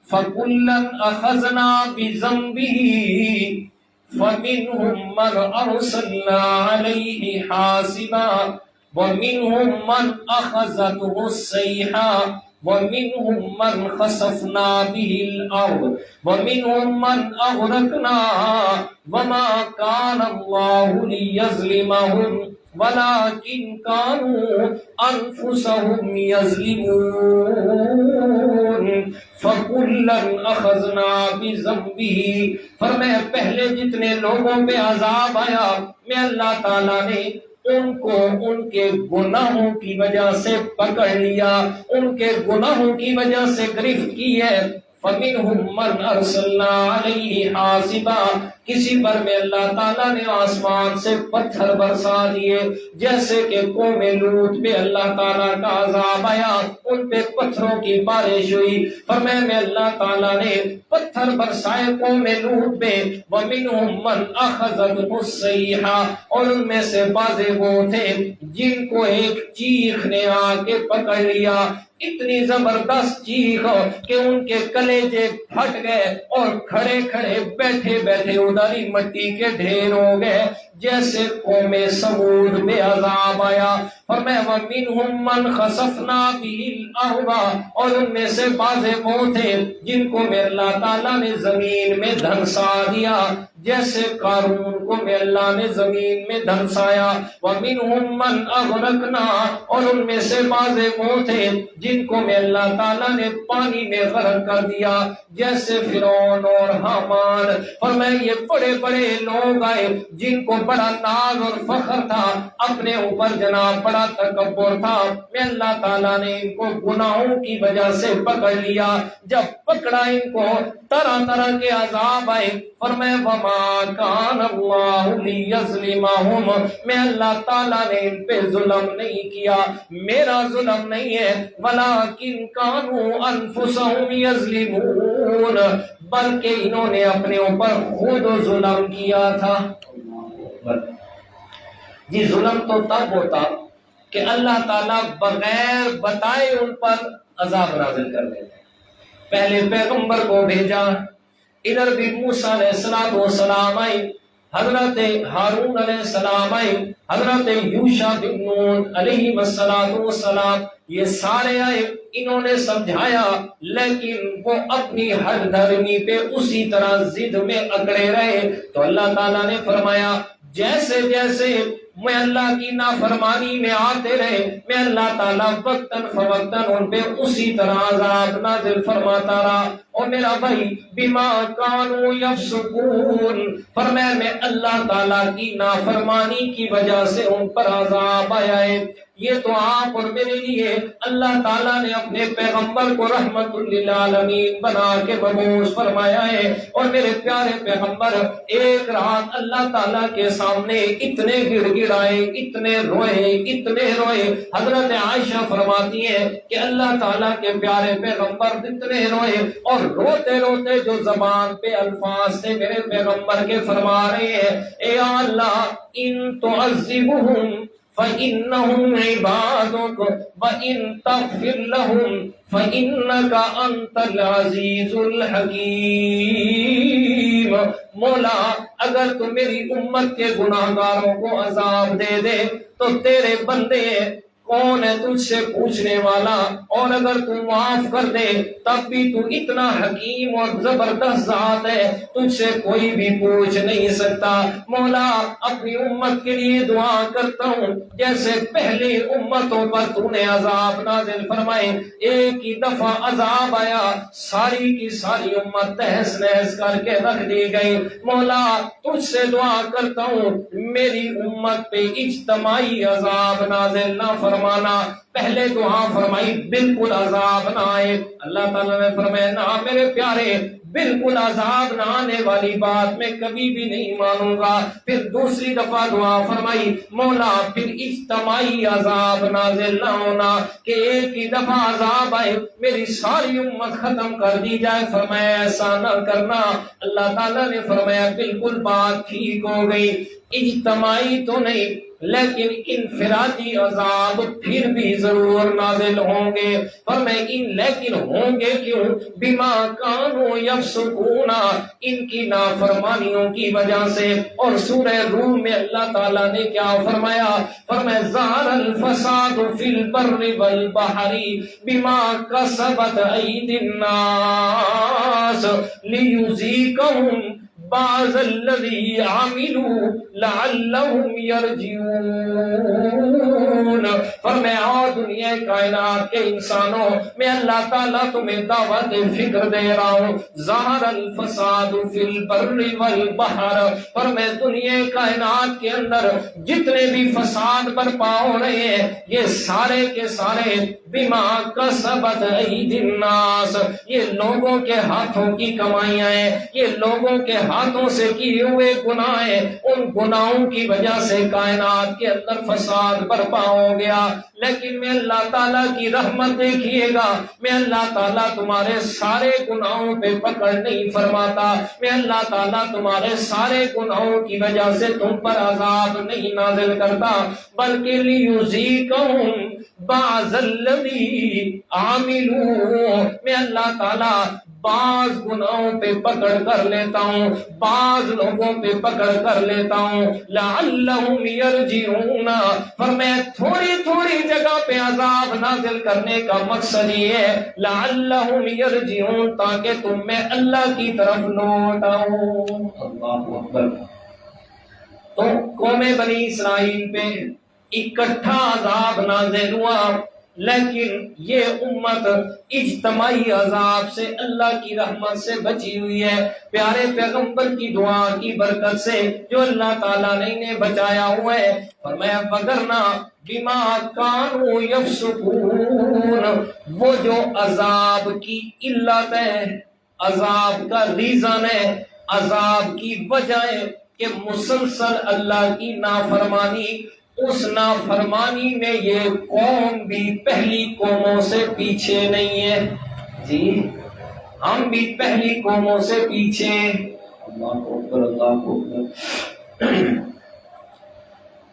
فَكُلًّا أَخَذْنَا بِذَنبِهِ فَمِنْهُمْ مَنْ أَرْسَلْنَا عَلَيْهِ حَاصِبًا وَمِنْهُمْ مَنْ أَخَذَتْهُ الصَّيْحَةُ وَمِنْهُمْ مَنْ خَسَفْنَا بِهِ الْأَرْضَ وَمِنْهُمْ مَنْ أَغْرَقْنَا وَمَا كَانَ اللَّهُ لِيَظْلِمَهُمْ وَلَكِنْ كَانُوا أَنفُسَهُمْ يَظْلِمُونَ. فَكُلًّا أَخَذْنَا بِذَنبِهِ. فرمایا پہلے جتنے لوگوں پہ عذاب آیا، میں اللہ تعالیٰ نے ان کو ان کے گناہوں کی وجہ سے پکڑ لیا، ان کے گناہوں کی وجہ سے گرفت کی ہے. فَمِنْهُمْ مَنْ أَرْسَلْنَا عَلَيْهِ حَاصِبًا، کسی پر میں اللہ تعالیٰ نے آسمان سے پتھر برسا دیے، جیسے کہ قوم لوط پہ اللہ تعالیٰ کا عذاب آیا، ان پہ پتھروں کی بارش ہوئی. فرمایا میں اللہ تعالیٰ نے پتھر برسائے قوم لوط پہ. وَمِنْهُمْ مَنْ أَخَذَتْهُ الصَّيْحَةُ، اور ان میں سے بعض وہ تھے جن کو ایک چیخ نے آ کے پکڑ لیا، اتنی زبردست چیخ کہ ان کے کلیجے پھٹ گئے اور کھڑے کھڑے بیٹھے بیٹھے ادھر ہی مٹی کے ڈھیر ہو گئے، جیسے قوم سمود میں عذاب آیا. فرمایا وَمِنْهُمْ مَنْ خَسَفْنَا بِهِ الْأَرْضَ، اور ان میں سے بعض وہ تھے جن کو میں اللہ تعالیٰ نے زمین میں دھنسا دیا، جیسے قارون کو میں اللہ نے زمین میں دھنسایا. وَمِنْهُمْ مَنْ أَغْرَقْنَا، اور ان میں سے بعض وہ تھے جن کو میں اللہ تعالیٰ نے پانی میں غرق کر دیا، جیسے فرعون اور حامان. فرمایا یہ بڑے بڑے لوگ آئے جن کو بڑا ناز اور فخر تھا، اپنے اوپر جناب بڑا تکبر تھا، میں اللہ تعالیٰ نے ان کو گناہوں کی وجہ سے پکڑ لیا۔ جب پکڑا ان کو طرح طرح کے عذاب آئے، فرمائے وَمَا كَانَ اللَّهُ لِيَظْلِمَهُمْ، میں اللہ تعالیٰ نے ان پہ ظلم نہیں کیا، میرا ظلم نہیں ہے، وَلَٰكِن كَانُوا أَنفُسَهُمْ يَظْلِمُونَ، بلکہ انہوں نے اپنے اوپر خود ظلم کیا تھا۔ جی ظلم تو تب ہوتا کہ اللہ تعالیٰ بغیر بتائے ان پر عذاب نازل کر دیتے۔ پہلے پیغمبر کو بھیجا، ادھر بھی موسیٰ علیہ السلام آئے، حضرت ہارون علیہ السلام آئے، حضرت یوشع بن نون علیہ السلام، یہ سارے آئے، انہوں نے سمجھایا، لیکن وہ اپنی حد دھرمی پہ اسی طرح ضد میں اکڑے رہے۔ تو اللہ تعالیٰ نے فرمایا جیسے جیسے میں اللہ کی نافرمانی میں آتے رہے، میں اللہ تعالیٰ وقتاً فوقتاً ان پہ اسی طرح عذاب نازل فرماتا رہا۔ اور میرا بھائی بما کانوا یفسقون، فرمایا میں اللہ تعالیٰ کی نافرمانی کی وجہ سے ان پر عذاب آیا ہے۔ یہ تو آپ اور میرے لیے اللہ تعالیٰ نے اپنے پیغمبر کو رحمت للعالمین بنا کے مبعوث فرمایا ہے۔ اور میرے پیارے پیغمبر ایک رات اللہ تعالیٰ کے سامنے اتنے گڑ گڑائے، اتنے روئے، حضرت عائشہ فرماتی ہے کہ اللہ تعالیٰ کے پیارے پیغمبر اتنے روئے، اور روتے روتے جو زبان پہ الفاظ سے میرے پیغمبر کے فرما رہے ہیں، اے اللہ ان تعذبہم فَإِنَّهُمْ عِبَادُكَ وَإِن تَغْفِرْ لَهُمْ فَإِنَّكَ أَنْتَ الْعَزِيزُ الْحَكِيمُ۔ مولا اگر تو میری امت کے گناہگاروں کو عذاب دے دے تو تیرے بندے کون ہے تجھ سے پوچھنے والا، اور اگر تو معاف کر دے تب بھی تو اتنا حکیم اور زبردست ذات ہے، تجھ سے کوئی بھی پوچھ نہیں سکتا۔ مولا اپنی امت کے لیے دعا کرتا ہوں، جیسے پہلی امتوں پر تو نے عذاب نازل فرمائے، ایک ہی دفعہ عذاب آیا، ساری کی ساری امت تہس نہس کر کے رکھ دی گئی۔ مولا تجھ سے دعا کرتا ہوں میری امت پہ اجتماعی عذاب نازل نہ فرمانا۔ پہلے دعا فرمائی بالکل عذاب نہ آئے، اللہ تعالیٰ نے فرمایا نہ میرے پیارے، بالکل عذاب نہ آنے والی بات میں کبھی بھی نہیں مانوں گا۔ پھر دوسری دفعہ دعا فرمائی مولا پھر اجتماعی عذاب نازل نہ ہونا کہ ایک ہی دفعہ عذاب آئے میری ساری امت ختم کر دی جائے۔ فرمایا ایسا نہ کرنا، اللہ تعالیٰ نے فرمایا بالکل بات ٹھیک ہو گئی، اجتماعی تو نہیں لیکن انفرادی عذاب پھر بھی ضرور نازل ہوں گے۔ لیکن ہوں گے کیوں؟ بما کانوا یفسقون، ان کی نافرمانیوں کی وجہ سے۔ اور سورہ روم میں اللہ تعالیٰ نے کیا فرمایا؟ فرمایا ظہر الفساد فی البر والبحر بما کسبت ایدی الناس لیذیقہم بعض الذی عملوا لعلہم یرجعون۔ فرمایا دنیا کائنات کے انسانوں میں اللہ تعالیٰ تمہیں دعوت فکر دے رہا ہوں، ظہر الفساد فی البر والبحر، فرمایا دنیا کائنات کے اندر جتنے بھی فساد برپا ہو رہے ہیں یہ سارے کے سارے بما کسبت ایدی الناس، یہ لوگوں کے ہاتھوں کی کمائیاں ہیں، یہ لوگوں کے ہاتھوں سے کیے ہوئے گناہ ہیں، ان گناہوں کی وجہ سے کائنات کے اندر فساد برپا ہو گیا۔ لیکن میں اللہ تعالیٰ کی رحمت دیکھیے گا، میں اللہ تعالیٰ تمہارے سارے گناہوں پہ پکڑ نہیں فرماتا، میں اللہ تعالیٰ تمہارے سارے گناہوں کی وجہ سے تم پر عذاب نہیں نازل کرتا، بلکہ لیذیقہم بعض الذی عملوا، میں اللہ تعالیٰ بعض گناہوں پہ پکڑ کر لیتا ہوں، بعض لوگوں پہ پکڑ کر لیتا ہوں، لعلہم یرجعون۔ فرمایا تھوڑی تھوڑی جگہ پہ عذاب نازل کرنے کا مقصد یہ ہے لعلہم یرجعون، تاکہ تم میں اللہ کی طرف لوٹ آؤ۔ اللہ اکبر۔ تو قوم بنی اسرائیل پہ اکٹھا عذاب نازل ہوا، لیکن یہ امت اجتماعی عذاب سے اللہ کی رحمت سے بچی ہوئی ہے، پیارے پیغمبر کی دعا کی برکت سے جو اللہ تعالیٰ نے انہیں بچایا ہوا ہے۔ فرمایا وگرنہ بما کانوا یفسقون، وہ جو عذاب کی علت ہے، عذاب کا ریزن ہے، عذاب کی وجہ ہے کہ مسلسل اللہ کی نافرمانی، اس نافرمانی میں یہ قوم بھی پہلی قوموں سے پیچھے نہیں ہے۔ جی ہم بھی پہلی قوموں سے پیچھے۔ اللہ اکبر، اللہ اکبر۔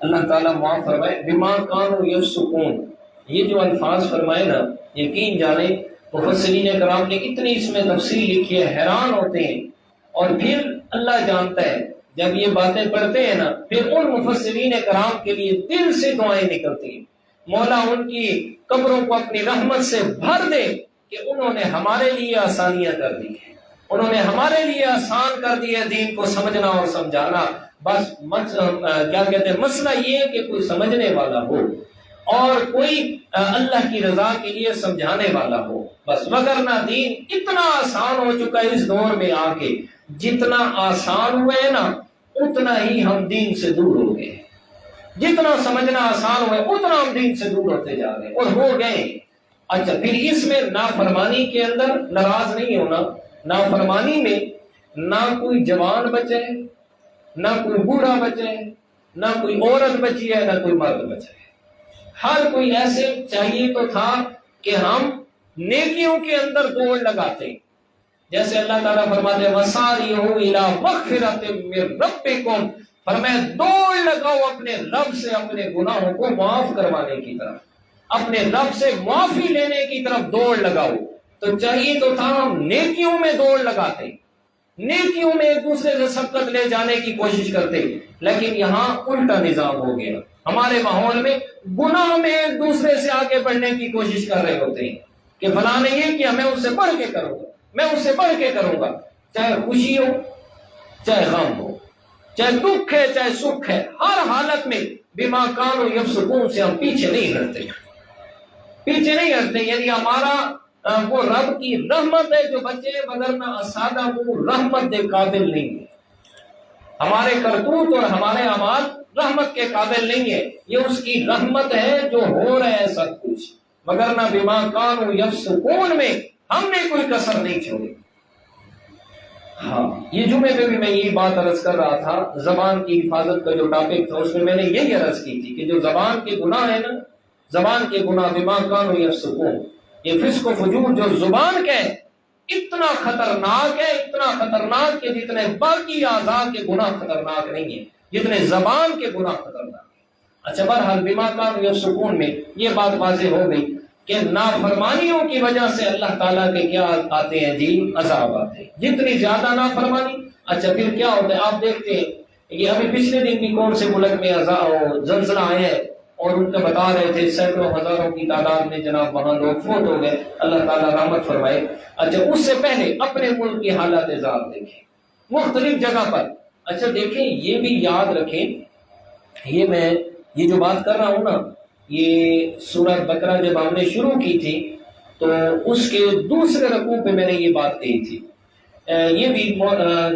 اللہ تعالیٰ معاف فرمائے۔ بما کانوا یفسقون، یہ جو الفاظ فرمائے نا، یقین جانے مفسرین کرام نے اتنی اس میں تفصیل لکھی ہے، حیران ہوتے ہیں۔ اور پھر اللہ جانتا ہے جب یہ باتیں پڑھتے ہیں نا، پھر ان مفسرین کرام کے لیے دل سے دعائیں نکلتی ہیں، مولا ان کی قبروں کو اپنی رحمت سے بھر دے کہ انہوں نے ہمارے لیے آسانیاں کر دی ہیں، انہوں نے ہمارے لیے آسان کر دی ہے دین کو سمجھنا اور سمجھانا۔ بس کیا کہتے ہیں، مسئلہ یہ ہے کہ کوئی سمجھنے والا ہو اور کوئی اللہ کی رضا کے لیے سمجھانے والا ہو بس، وگرنہ دین اتنا آسان ہو چکا ہے اس دور میں آ کے، جتنا آسان ہوئے ہے نا اتنا ہی ہم دین سے دور ہو گئے، جتنا سمجھنا آسان ہوا ہے اتنا ہم دین سے دور ہوتے جا رہے ہیں اور ہو گئے۔ اچھا پھر اس میں نافرمانی کے اندر ناراض نہیں ہونا، نافرمانی میں نہ کوئی جوان بچے، نہ کوئی بوڑھا بچے، نہ کوئی عورت بچی ہے، نہ کوئی مرد بچے، ہر کوئی ایسے چاہیے تو تھا کہ ہم نیکیوں کے اندر دوڑ لگاتے، جیسے اللہ تعالیٰ فرماتے ہیں وَسَارِعُوا إِلَىٰ مَغْفِرَةٍ مِّن رَبِّكُمْ، فرمایا دوڑ لگاؤ اپنے رب سے اپنے گناہوں کو معاف کروانے کی طرف، اپنے رب سے معافی لینے کی طرف دوڑ لگاؤ۔ تو چاہیے تو تھا ہم نیکیوں میں دوڑ لگاتے، نیکیوں میں ایک دوسرے سے سبقت لے جانے کی کوشش کرتے، لیکن یہاں الٹا نظام ہو گیا، ہمارے ماحول میں گناہ میں ایک دوسرے سے آگے بڑھنے کی کوشش کر رہے ہوتے ہیں کہ فلاں نے یہ کیا میں اس سے بڑھ کے کروں گا، میں اس سے بڑھ کے کروں گا، چاہے خوشی ہو چاہے غم ہو، چاہے دکھ ہے چاہے سکھ ہے، ہر حالت میں بما کانوا یفسقون سے ہم پیچھے نہیں ہٹتے، پیچھے نہیں ہٹتے۔ یعنی ہمارا وہ رب کی رحمت ہے جو بچے، وگرنہ اسادہ وہ رحمت کے قابل نہیں ہے، ہمارے کرتوت اور ہمارے اعمال رحمت کے قابل نہیں ہے، یہ اس کی رحمت ہے جو ہو رہا ہے سب کچھ، وگرنہ بما کانوا یفسقون میں ہم نے کوئی کسر نہیں چھوڑی۔ ہاں یہ جمعے پہ بھی میں یہی بات عرض کر رہا تھا، زبان کی حفاظت کا جو ٹاپک تھا اس میں نے یہی عرض کی تھی کہ جو زبان کے گناہ ہے نا، زبان کے گناہ بما کانوا یفسقون، یہ فسق و فجور جو زبان کا ہے اتنا خطرناک ہے، اتنا خطرناک کہ جتنے باقی اعضاء کے گناہ خطرناک نہیں ہیں جتنے زبان کے گناہ خطرناک ہیں۔ اچھا بہرحال بما کانوا یفسقون میں یہ بات واضح ہو گئی کہ نافرمانیوں کی وجہ سے اللہ تعالیٰ کے کیا آتے ہیں جی، عذاب آتے ہیں، جتنی زیادہ نافرمانی۔ اچھا پھر کیا ہوتا ہے آپ دیکھتے ہیں، یہ ابھی پچھلے دن بھی کون سے ملک میں زلزلہ آیا ہے اور ان کا بتا رہے تھے سینکڑوں ہزاروں کی تعداد میں جناب وہاں لوگ فوت ہو گئے، اللہ تعالیٰ رحمت فرمائے۔ اچھا اس سے پہلے اپنے ملک کی حالات زار دیکھیں مختلف جگہ پر۔ اچھا دیکھیں یہ بھی یاد رکھیں، یہ جو بات کر رہا ہوں نا، یہ سورہ بقرہ جب ہم نے شروع کی تھی تو اس کے دوسرے رکوع پہ میں نے یہ بات کہی تھی، یہ بھی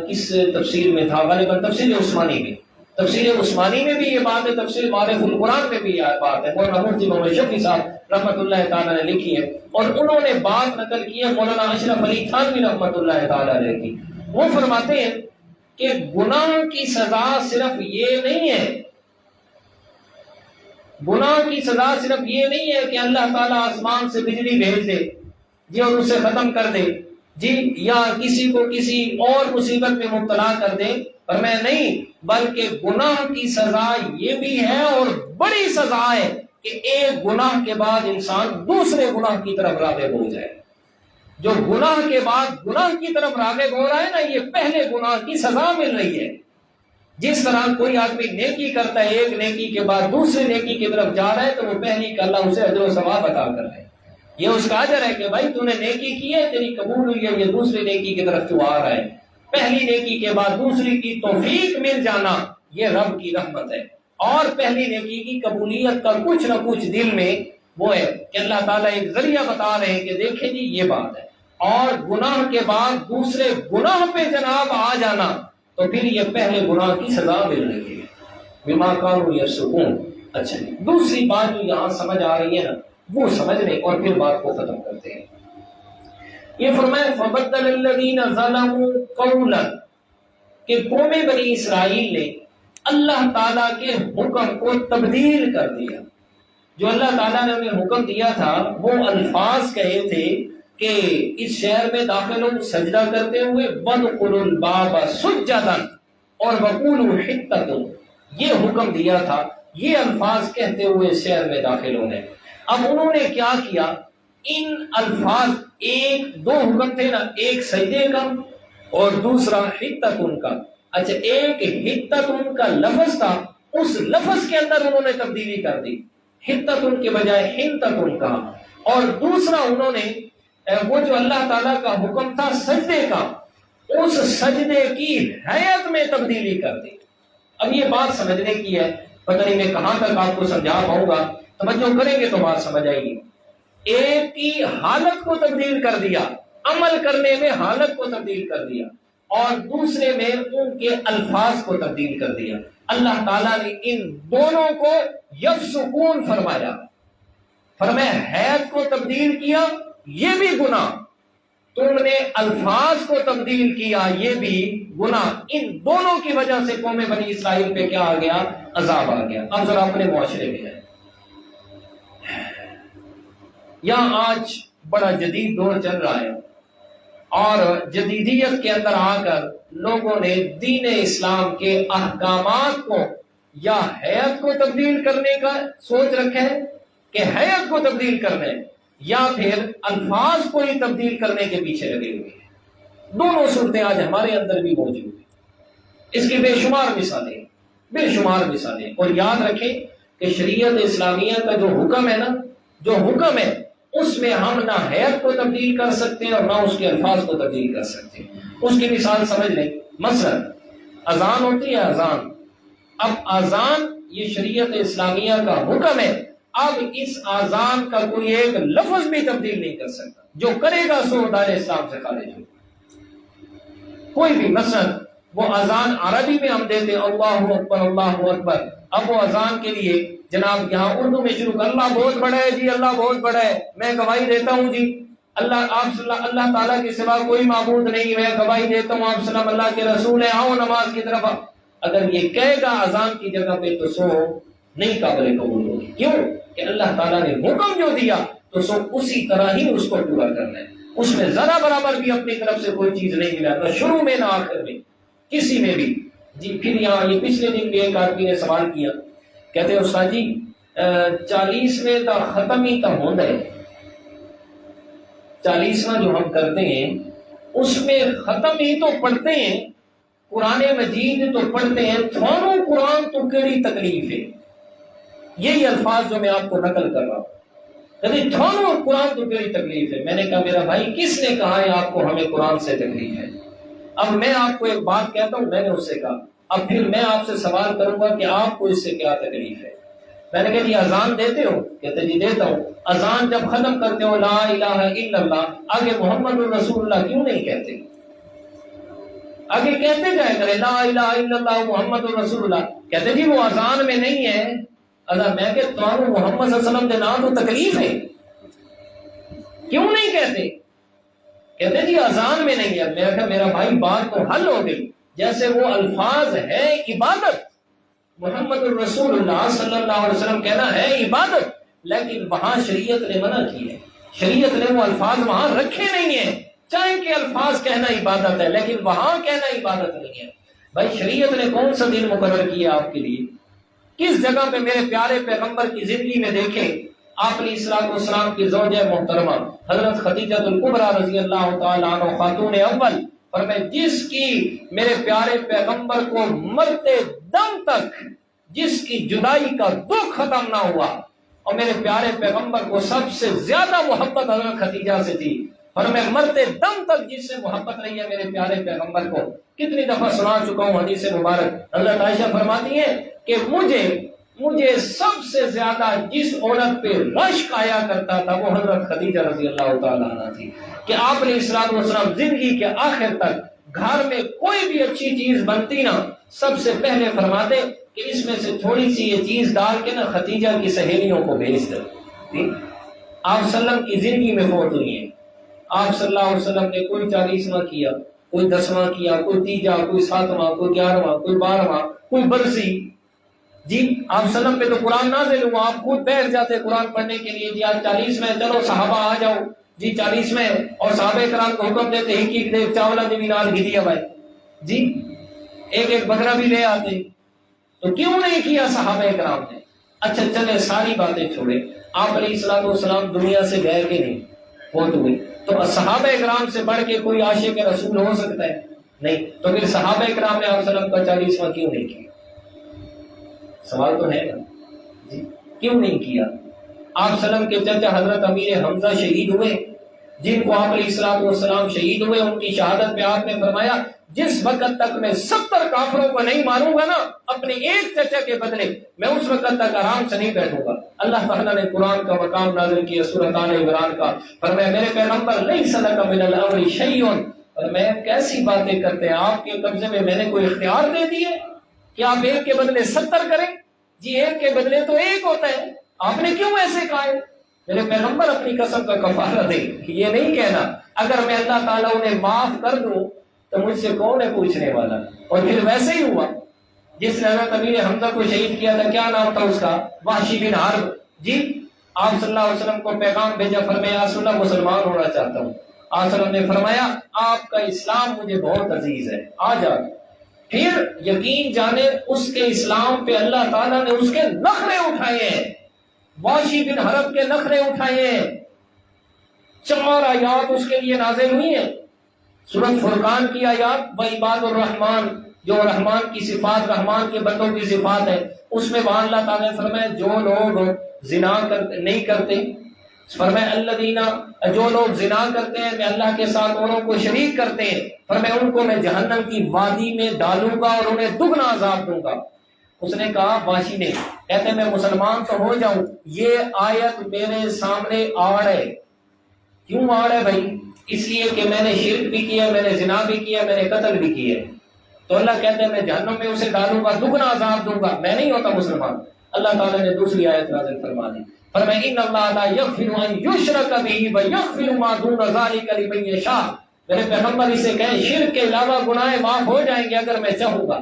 کس تفسیر میں تھا، غالباً تفسیر عثمانی میں، تفسیر عثمانی میں بھی یہ بات ہے، تفسیر معارف القرآن میں بھی یہ بات ہے، مولانا مفتی محمد شفیع صاحب رحمۃ اللہ تعالیٰ نے لکھی ہے، اور انہوں نے بات نقل کی ہے مولانا اشرف علی تھانوی رحمۃ اللہ تعالیٰ علیہ کی۔ وہ فرماتے ہیں کہ گناہ کی سزا صرف یہ نہیں ہے، گناہ کی سزا صرف یہ نہیں ہے کہ اللہ تعالیٰ آسمان سے بجلی بھیج دے جی اور اسے ختم کر دے جی، یا کسی کو کسی اور مصیبت میں مبتلا کر دے، پر میں نہیں، بلکہ گناہ کی سزا یہ بھی ہے اور بڑی سزا ہے کہ ایک گناہ کے بعد انسان دوسرے گناہ کی طرف راغب ہو جائے۔ جو گناہ کے بعد گناہ کی طرف راغب ہو رہا ہے نا، یہ پہلے گناہ کی سزا مل رہی ہے۔ جس طرح کوئی آدمی نیکی کرتا ہے، ایک نیکی کے بعد دوسری نیکی کی طرف جا رہا ہے، تو وہ پہلی کا اللہ اسے اجر و ثواب عطا کر رہا ہے، یہ اس کا اجر ہے کہ بھائی تو نے نیکی کی ہے، تیری قبول ہوئی ہے، یہ دوسری نیکی کی طرف تو آ رہا ہے۔ پہلی نیکی کے بعد دوسری کی توفیق مل جانا یہ رب کی رحمت ہے، اور پہلی نیکی کی قبولیت کا کچھ نہ کچھ دل میں وہ ہے کہ اللہ تعالیٰ ایک ذریعہ بتا رہے ہیں کہ دیکھیں جی یہ بات ہے، اور گناہ کے بعد دوسرے گناہ پہ جناب آ جانا تو پھر یہ پہلے گناہ کی سزا مل رہی ہے، بما کانوا یفسقون۔ اچھا جی، دوسری بات جو یہاں سمجھ آ رہی ہے نا وہ سمجھ لیں اور پھر بات کو ختم کرتے ہیں۔ یہ فرمایا فبدل الذین ظلموا قولا، کہ قوم بنی اسرائیل نے اللہ تعالیٰ کے حکم کو تبدیل کر دیا۔ جو اللہ تعالیٰ نے انہیں حکم دیا تھا وہ الفاظ کہے تھے کہ اس شہر میں داخل ہو سجدہ کرتے ہوئے وَادْخُلُوا الْبَابَ سُجَّدًا اور وَقُولُوا حِطَّةٌ، یہ حکم دیا تھا، یہ الفاظ کہتے ہوئے شہر میں داخل ہونے۔ اب انہوں نے کیا کیا، ان الفاظ ایک دو حکم تھے نا، ایک سجدے کا اور دوسرا حِطَّةٌ کا۔ اچھا، ایک حِطَّةٌ کا لفظ تھا، اس لفظ کے اندر انہوں نے تبدیلی کر دی، حِطَّةٌ کے بجائے حِنطَةٌ کا، اور دوسرا انہوں نے وہ جو اللہ تعالیٰ کا حکم تھا سجدے کا، اس سجدے کی حیت میں تبدیلی کر دی۔ اب یہ بات سمجھنے کی ہے، پتہ نہیں میں کہاں تک آپ کو سمجھا پاؤں گا، توجہ کریں گے تو بات سمجھ آئے گی۔ ایک کی حالت کو تبدیل کر دیا، عمل کرنے میں حالت کو تبدیل کر دیا، اور دوسرے میں ان کے الفاظ کو تبدیل کر دیا۔ اللہ تعالیٰ نے ان دونوں کو یفسقون فرمایا، فرمایا حیت کو تبدیل کیا، یہ بھی گناہ، تم نے الفاظ کو تبدیل کیا، یہ بھی گناہ۔ ان دونوں کی وجہ سے قوم بنی اسرائیل پہ کیا آ گیا، عذاب آ گیا۔ اب ذرا اپنے معاشرے میں ہے، یہاں آج بڑا جدید دور چل رہا ہے، اور جدیدیت کے اندر آ کر لوگوں نے دین اسلام کے احکامات کو یا حیت کو تبدیل کرنے کا سوچ رکھا ہے کہ حیت کو تبدیل کرنا ہے، یا پھر الفاظ کو ہی تبدیل کرنے کے پیچھے لگے ہوئے ہیں۔ دونوں صورتیں آج ہمارے اندر بھی موجود ہیں، اس کی بے شمار مثالیں، بے شمار مثالیں۔ اور یاد رکھیں کہ شریعت اسلامیہ کا جو حکم ہے نا، جو حکم ہے اس میں ہم نہ حیت کو تبدیل کر سکتے ہیں اور نہ اس کے الفاظ کو تبدیل کر سکتے ہیں۔ اس کی مثال سمجھ لیں، مثلا اذان ہوتی ہے، اذان، اب اذان یہ شریعت اسلامیہ کا حکم ہے، اب اس اذان کا کوئی ایک لفظ بھی تبدیل نہیں کر سکتا، جو کرے گا سو دائرہ اسلام سے خارج ہو۔ کوئی بھی، مثلا وہ اذان عربی میں ہم دیتے اللہ اکبر اللہ اکبر، اب وہ اذان کے لیے جناب یہاں اردو میں شروع کر اللہ بہت بڑا ہے جی، اللہ بہت بڑا ہے، میں گواہی دیتا ہوں جی اللہ تعالیٰ کے سوا کوئی معبود نہیں، میں گواہی دیتا ہوں آپ سلام اللہ کے رسول ہیں، آؤ نماز کی طرف۔ اگر یہ کہے گا اذان کی جگہ پہ تو سو نہیں قابل قبول ہوگی، کیوں کہ اللہ تعالیٰ نے حکم جو دیا تو سو اسی طرح ہی اس کو پورا کرنا ہے، اس میں ذرا برابر بھی اپنی طرف سے کوئی چیز نہیں ملا، نہ شروع میں نہ آخر میں، کسی میں بھی۔ جی پھر یہاں یہ پچھلے دن بھی ایک آدمی نے سوال کیا، کہتے ہیں استاد جی 40ویں تا ختم ہی تا ہوتا ہے، 40واں جو ہم کرتے ہیں اس میں ختم ہی تو پڑھتے ہیں، قرآن مجید تو پڑھتے ہیں، تھانوں قرآن تو کیڑی تکلیف ہے، یہی الفاظ جو میں آپ کو نقل کر رہا ہوں، کہتے تھانوں قرآن تو کیڑی تکلیف ہے۔ میں نے کہا میرا بھائی کس نے کہا ہے آپ کو ہمیں قرآن سے تکلیف ہے؟ اب میں آپ کو ایک بات کہتا ہوں، میں نے اس سے کہا، اب پھر میں آپ سے سوال کروں گا کہ آپ کو اس سے کیا تکلیف ہے؟ میں نے کہا جی اذان دیتے ہو؟ کہتے جی دیتا ہوں۔ اذان جب ختم کرتے ہو لا الہ الا اللہ، آگے محمد الرسول اللہ کیوں نہیں کہتے؟ آگے کہتے جائے کرے لا الہ الا اللہ محمد الرسول اللہ، کہتے جی وہ اذان میں نہیں ہے۔ اذان میں کہ تمہارو محمد صلی اللہ علیہ وسلم کے نام تو تکلیف ہے، کیوں نہیں کہتے؟ کہتے جی اذان میں نہیں ہے۔ میں کہا میرا بھائی بات تو حل ہو گئی، جیسے وہ الفاظ ہے عبادت، محمد الرسول اللہ صلی اللہ علیہ وسلم کہنا ہے عبادت، لیکن وہاں شریعت نے منع کی ہے، شریعت نے وہ الفاظ وہاں رکھے نہیں ہیں، چاہے کہ الفاظ کہنا عبادت ہے لیکن وہاں کہنا عبادت نہیں ہے۔ بھائی شریعت نے کون سا دن مقرر کیا آپ کے لیے؟ کس جگہ پہ میرے پیارے پیغمبر کی زندگی میں دیکھیں، آپ علیہ الصلوۃ والسلام کی زوجہ محترمہ حضرت خدیجہ الکبریٰ رضی اللہ تعالی عنہ خاتون اول، اور میں جس کی میرے پیارے پیغمبر کو مرتے دم تک جس کی جدائی کا دکھ ختم نہ ہوا، اور میرے پیارے پیغمبر کو سب سے زیادہ محبت حضرت خدیجہ سے تھی، اور میں مرتے دم تک جس سے محبت رہی ہے میرے پیارے پیغمبر کو، کتنی دفعہ سنا چکا ہوں حدیث مبارک، حضرت عائشہ فرماتی ہیں کہ مجھے سب سے زیادہ جس عورت پہ رشک آیا کرتا تھا وہ حضرت خدیجہ رضی اللہ تعالیٰ عنہ تھی، کہ آپ نے الصلوۃ والسلام زندگی کے آخر تک گھر میں کوئی بھی اچھی چیز بنتی نا، سب سے پہلے فرماتے کہ اس میں سے تھوڑی سی یہ چیز ڈال کے نا خدیجہ کی سہیلیوں کو بھیج دو۔ آپ صلی اللہ علیہ وسلم کی زندگی میں فوت ہوئی ہیں، آپ صلی اللہ علیہ وسلم نے کوئی 40واں کیا، کوئی 10واں کیا، کوئی 3واں، کوئی 7واں، کوئی 11واں، کوئی 12واں، کوئی برسی۔ جی آپ صلی اللہ علیہ وسلم پہ تو قرآن نازل ہوا، آپ خود بیٹھ جاتے قرآن پڑھنے کے لیے، جی آج 40 میں چلو صحابہ آ جاؤ، جی 40 میں، اور صحابہ کرام کو حکم دیتے ایک دے چاولہ دی بھی نال گھی دیا بھائی، جی ایک بکرا بھی لے آتے، تو کیوں نہیں کیا صحابہ کرام نے؟ اچھا چلے ساری باتیں چھوڑے، آپ علیہ الصلوۃ والسلام دنیا سے گئے کہ نہیں، فوت ہوئی، تو صحابہ کرام سے بڑھ کے کوئی عاشق رسول ہو سکتا ہے؟ نہیں، تو پھر صحابہ کرام نے آپ صلی اللہ علیہ وسلم کا 40واں کیوں نہیں کیا؟ سوال تو ہے نا، جی کیوں نہیں کیا؟ آپ صلی اللہ علیہ وسلم کے چچا حضرت امیر حمزہ شہید ہوئے، جن کو آپ علیہ الصلوۃ والسلام شہید ہوئے، ان کی شہادت پہ آپ نے فرمایا جس وقت تک میں 70 کافروں کو نہیں ماروں گا نا اپنے ایک چچا کے بدلے، میں اس وقت تک آرام سے نہیں بیٹھوں گا۔ اللہ تعالیٰ نے قرآن کا مقام نازل کیا سورۃ آل عمران کا، فرمایا میرے پیغمبر لیس لک من الامر شیء، اور میں کیسی باتیں کرتے ہیں، آپ کے قبضے میں نے کوئی اختیار دے دیے کہ آپ ایک کے بدلے 70 کریں؟ جی ایک کے بدلے تو ایک ہوتا ہے، آپ نے کیوں ایسے کہا ہے؟ میرے پیغمبر اپنی قسم کا کفارہ دے، یہ نہیں کہنا اگر میں اللہ تعالیٰ انہیں معاف کر دوں تو مجھ سے کون ہے پوچھنے والا۔ اور پھر ویسے ہی ہوا، جس نے حضرت امیر حمزہ کو شہید کیا تھا کیا نام تھا اس کا؟ وحشی بن حرب۔ جی آپ صلی اللہ علیہ وسلم کو پیغام بھیجا، فرمایا رسول اللہ مسلمان ہونا چاہتا ہوں۔ آپ صلی اللہ علیہ وسلم نے فرمایا آپ کا اسلام مجھے بہت عزیز ہے، آ جا۔ پھر یقین جانے اس کے اسلام پہ اللہ تعالیٰ نے اس کے نخرے اٹھائے ہیں، وحشی بن حرب کے نخرے اٹھائے ہیں، 4 آیات اس کے لیے نازل ہوئی ہیں، سورۃ فرقان کی آیات، وعباد الرحمن، جو رحمان کی صفات، رحمان کے بندوں کی صفات ہے، اس میں وہاں اللہ تعالیٰ نے فرمایا جو لوگ زنا نہیں کرتے، فرمایا الذین، جو لوگ زنا کرتے ہیں میں اللہ کے ساتھ اوروں کو شریک کرتے ہیں، فرمایا ان کو میں جہنم کی وادی میں ڈالوں گا اور انہیں دگنا عذاب دوں گا۔ اس نے کہا واشی نے، کہتے میں مسلمان تو ہو جاؤں، یہ آیت میرے سامنے آڑ ہے۔ کیوں آڑ ہے بھائی؟ اس لیے کہ میں نے شرک بھی کیا، میں نے زنا بھی کیا، میں نے قتل بھی کیا، تو اللہ کہتے ہیں میں جہنم میں اسے ڈالوں گا، دگنا عذاب دوں گا، میں نہیں ہوتا مسلمان۔ اللہ تعالیٰ نے دوسری آیت نازل فرما دی، فرمایا ان اللہ لا یغفر ان یشرک بہ ویغفر ما دون ذلک لمن یشاء، میرے پیغمبر اسے کہیں شرک کے علاوہ گناہ معاف ہو جائیں گے اگر میں چاہوں گا۔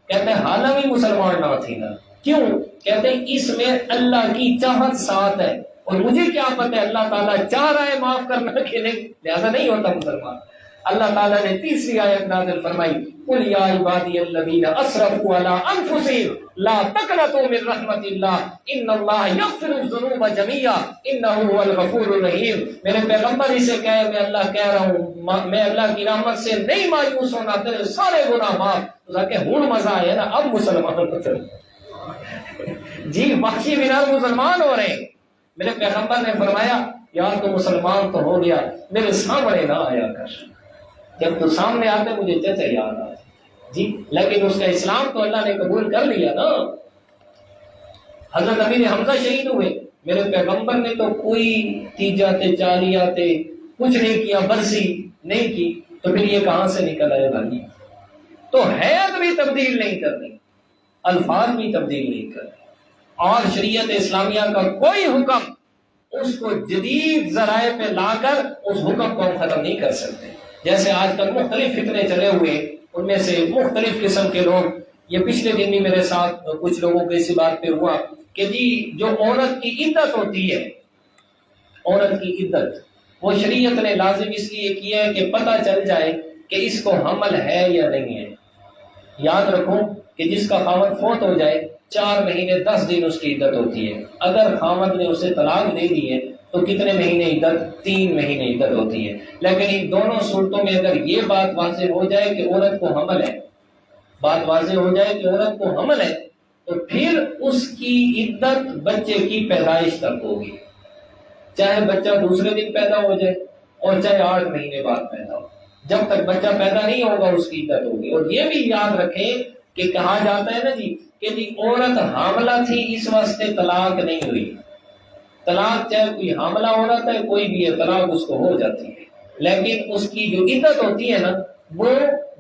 کہتے ہیں حالانکہ مسلمان نہ تھی نا، کیوں؟ کہتے ہیں اس میں اللہ کی چاہت ساتھ ہے، اور مجھے کیا پتہ ہے اللہ تعالیٰ چاہ رہا ہے معاف کرنا کہ نہیں، لہذا نہیں ہوتا مسلمان۔ اللہ تعالیٰ نے تیسری آیت نازل فرمائی قل یا عبادی الذین اسرفوا علی انفسہم لا تقنطوا من رحمت اللہ ان اللہ یغفر الذنوب جميعا انہ هو الغفور الرحیم، میرے پیغمبر اسے کہے میں اللہ کہہ رہا ہوں میں اللہ کی رحمت سے نہیں مایوس ہونا، تیرے سارے گناہ معاف، کہ ہن مزہ آیا نا اب مسلمان ہوتے جی وحشی بن حرب مسلمان ہو رہے ہیں۔ میرے پیغمبر نے فرمایا یار تو مسلمان تو ہو گیا، میرے سامنے نہ آیا کر، جب تو سامنے آتے مجھے چچا یاد آ جی، لیکن اس کا اسلام تو اللہ نے قبول کر لیا نا۔ حضرت امیر حمزہ شہید ہوئے، میرے پیغمبر نے تو کوئی تیجاتے چالیاتے کچھ نہیں کیا، برسی نہیں کی، تو پھر یہ کہاں سے نکل آئے بھائی؟ تو حیات بھی تبدیل نہیں کرنی، الفاظ بھی تبدیل نہیں کرنے، اور شریعت اسلامیہ کا کوئی حکم اس کو جدید ذرائع پہ لا کر اس حکم کو ہم ختم نہیں کر سکتے۔ جیسے آج کل مختلف فتنے چلے ہوئے، ان میں سے مختلف قسم کے لوگ، یہ پچھلے دن بھی میرے ساتھ کچھ لوگوں کے اسی بات پہ ہوا کہ جی جو عورت کی عدت ہوتی ہے، عورت کی عدت وہ شریعت نے لازم اس لیے کیا ہے کہ پتہ چل جائے کہ اس کو حمل ہے یا نہیں ہے۔ یاد رکھو کہ جس کا خاوند فوت ہو جائے 4 مہینے 10 دن اس کی عدت ہوتی ہے، اگر خاوند نے اسے طلاق دے دی ہے تو کتنے مہینے عدت؟ 3 مہینے عدت ہوتی ہے۔ لیکن ان دونوں صورتوں میں اگر یہ بات واضح ہو جائے کہ عورت کو حمل ہے، بات واضح ہو جائے کہ عورت کو حمل ہے، تو پھر اس کی عدت بچے کی پیدائش تک ہوگی، چاہے بچہ دوسرے دن پیدا ہو جائے اور چاہے 8 مہینے بعد پیدا ہو، جب تک بچہ پیدا نہیں ہوگا اس کی عدت ہوگی۔ اور یہ بھی یاد رکھیں کہ کہا جاتا ہے نا جی کہ جی عورت حاملہ تھی اس واسطے طلاق نہیں ہوئی. طلاق چاہے کوئی حاملہ عورت ہے کوئی بھی ہے طلاق اس کو ہو جاتی ہے، لیکن اس کی جو عدت ہوتی ہے نا وہ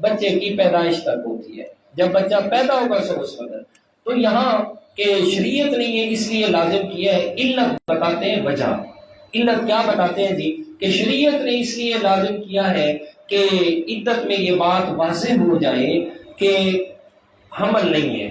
بچے کی پیدائش تک ہوتی ہے، جب بچہ پیدا ہوگا سو اس وقت. تو یہاں کہ شریعت نے یہ اس لیے لازم کیا ہے، علت بتاتے ہیں وجہ. علت کیا بتاتے ہیں جی کہ شریعت نے اس لیے لازم کیا ہے کہ عدت میں یہ بات واضح ہو جائے کہ حمل نہیں ہے.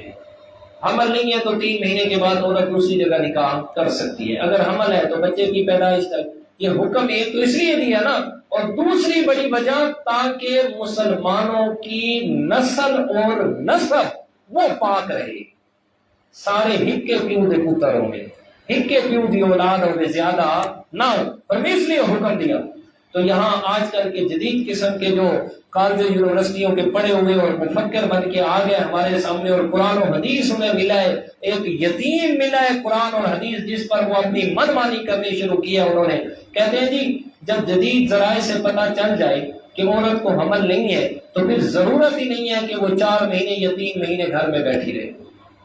حمل نہیں ہے تو 3 مہینے کے بعد عورت دوسری جگہ نکاح کر سکتی ہے. اگر حمل ہے تو بچے کی پیدائش تک. یہ حکم ایک تو اس لیے دیا نا، اور دوسری بڑی وجہ تاکہ مسلمانوں کی نسل اور نسب وہ پاک رہے. سارے ہکے پیوں دے پتر ہوں گے، ہکے پیوں دی اولاد ہوں گے، زیادہ نہ ہو، اور اس لیے حکم دیا. تو یہاں آج کل کے جدید قسم کے جو کالج یونیورسٹیوں کے پڑھے ہوئے اور مفکر بن کے آ گئے ہمارے سامنے، اور قرآن و حدیث انہیں ملا ہے، ایک یتیم ملا ہے قرآن اور حدیث جس پر وہ اپنی من مانی کرنی شروع کیا. انہوں نے کہتے ہیں جی جب جدید ذرائع سے پتہ چل جائے کہ عورت کو حمل نہیں ہے تو پھر ضرورت ہی نہیں ہے کہ وہ 4 مہینے یا 3 مہینے گھر میں بیٹھی رہے،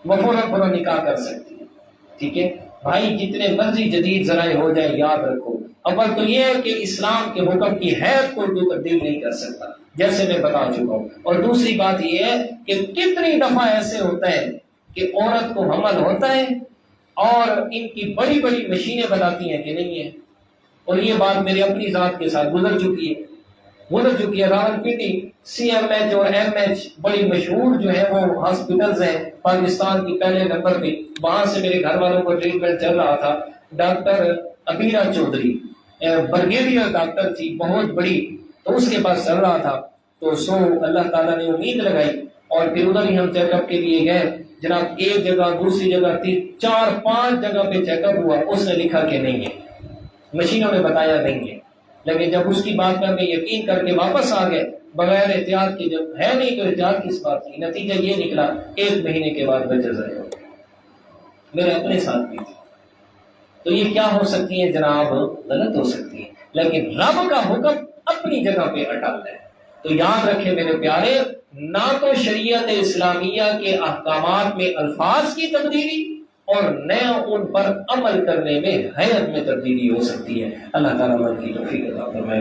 وہ فوراً نکاح کر سکتی ہے. ٹھیک ہے بھائی، جتنے مرضی جدید ذرائع ہو جائے یاد رکھو اول تو یہ ہے کہ اسلام کے حکم کی حید کو جو تبدیل نہیں کر سکتا، جیسے میں بتا چکا ہوں. اور دوسری بات یہ ہے کہ کتنی دفعہ ایسے ہوتا ہے کہ عورت کو حمل ہوتا ہے اور ان کی بڑی بڑی مشینیں بتاتی ہیں کہ نہیں ہے. اور یہ بات میرے اپنی ذات کے ساتھ گزر چکی ہے. راولپنڈی سی ایم ایچ اور ایم ایچ بڑی مشہور جو ہے وہ ہاسپٹلز ہیں پاکستان کی پہلے نمبر پہ. وہاں سے میرے گھر والوں کو ٹریٹمنٹ چل رہا تھا. ڈاکٹر ابیرا چودھری برگیڈیئر ڈاکٹر تھی بہت بڑی، تو اس کے پاس چل رہا تھا. تو اللہ تعالیٰ نے امید لگائی اور پھر ادھر ہی ہم چیک اپ کے لیے گئے. جناب ایک جگہ دوسری جگہ 4-5 جگہ پہ چیک اپ ہوا، اس نے لکھا کہ نہیں ہے، مشینوں نے بتایا نہیں ہے. لیکن جب اس کی بات پر میں یقین کر کے واپس آ گئے بغیر احتیاط کے، جب ہے نہیں تو احتیاط کس بات کی. نتیجہ یہ نکلا 1 مہینے کے بعد بچہ ضائع ہو گیا. میرے اپنے ساتھ بھی تھا. تو یہ کیا ہو سکتی ہے جناب؟ غلط ہو سکتی ہے، لیکن رب کا حکم اپنی جگہ پہ اٹل ہے. تو یاد رکھیں میرے پیارے، نہ تو شریعت اسلامیہ کے احکامات میں الفاظ کی تبدیلی اور نہ ان پر عمل کرنے میں حیت میں تبدیلی ہو سکتی ہے. اللہ تعالیٰ کی توفیق عطا فرمائے.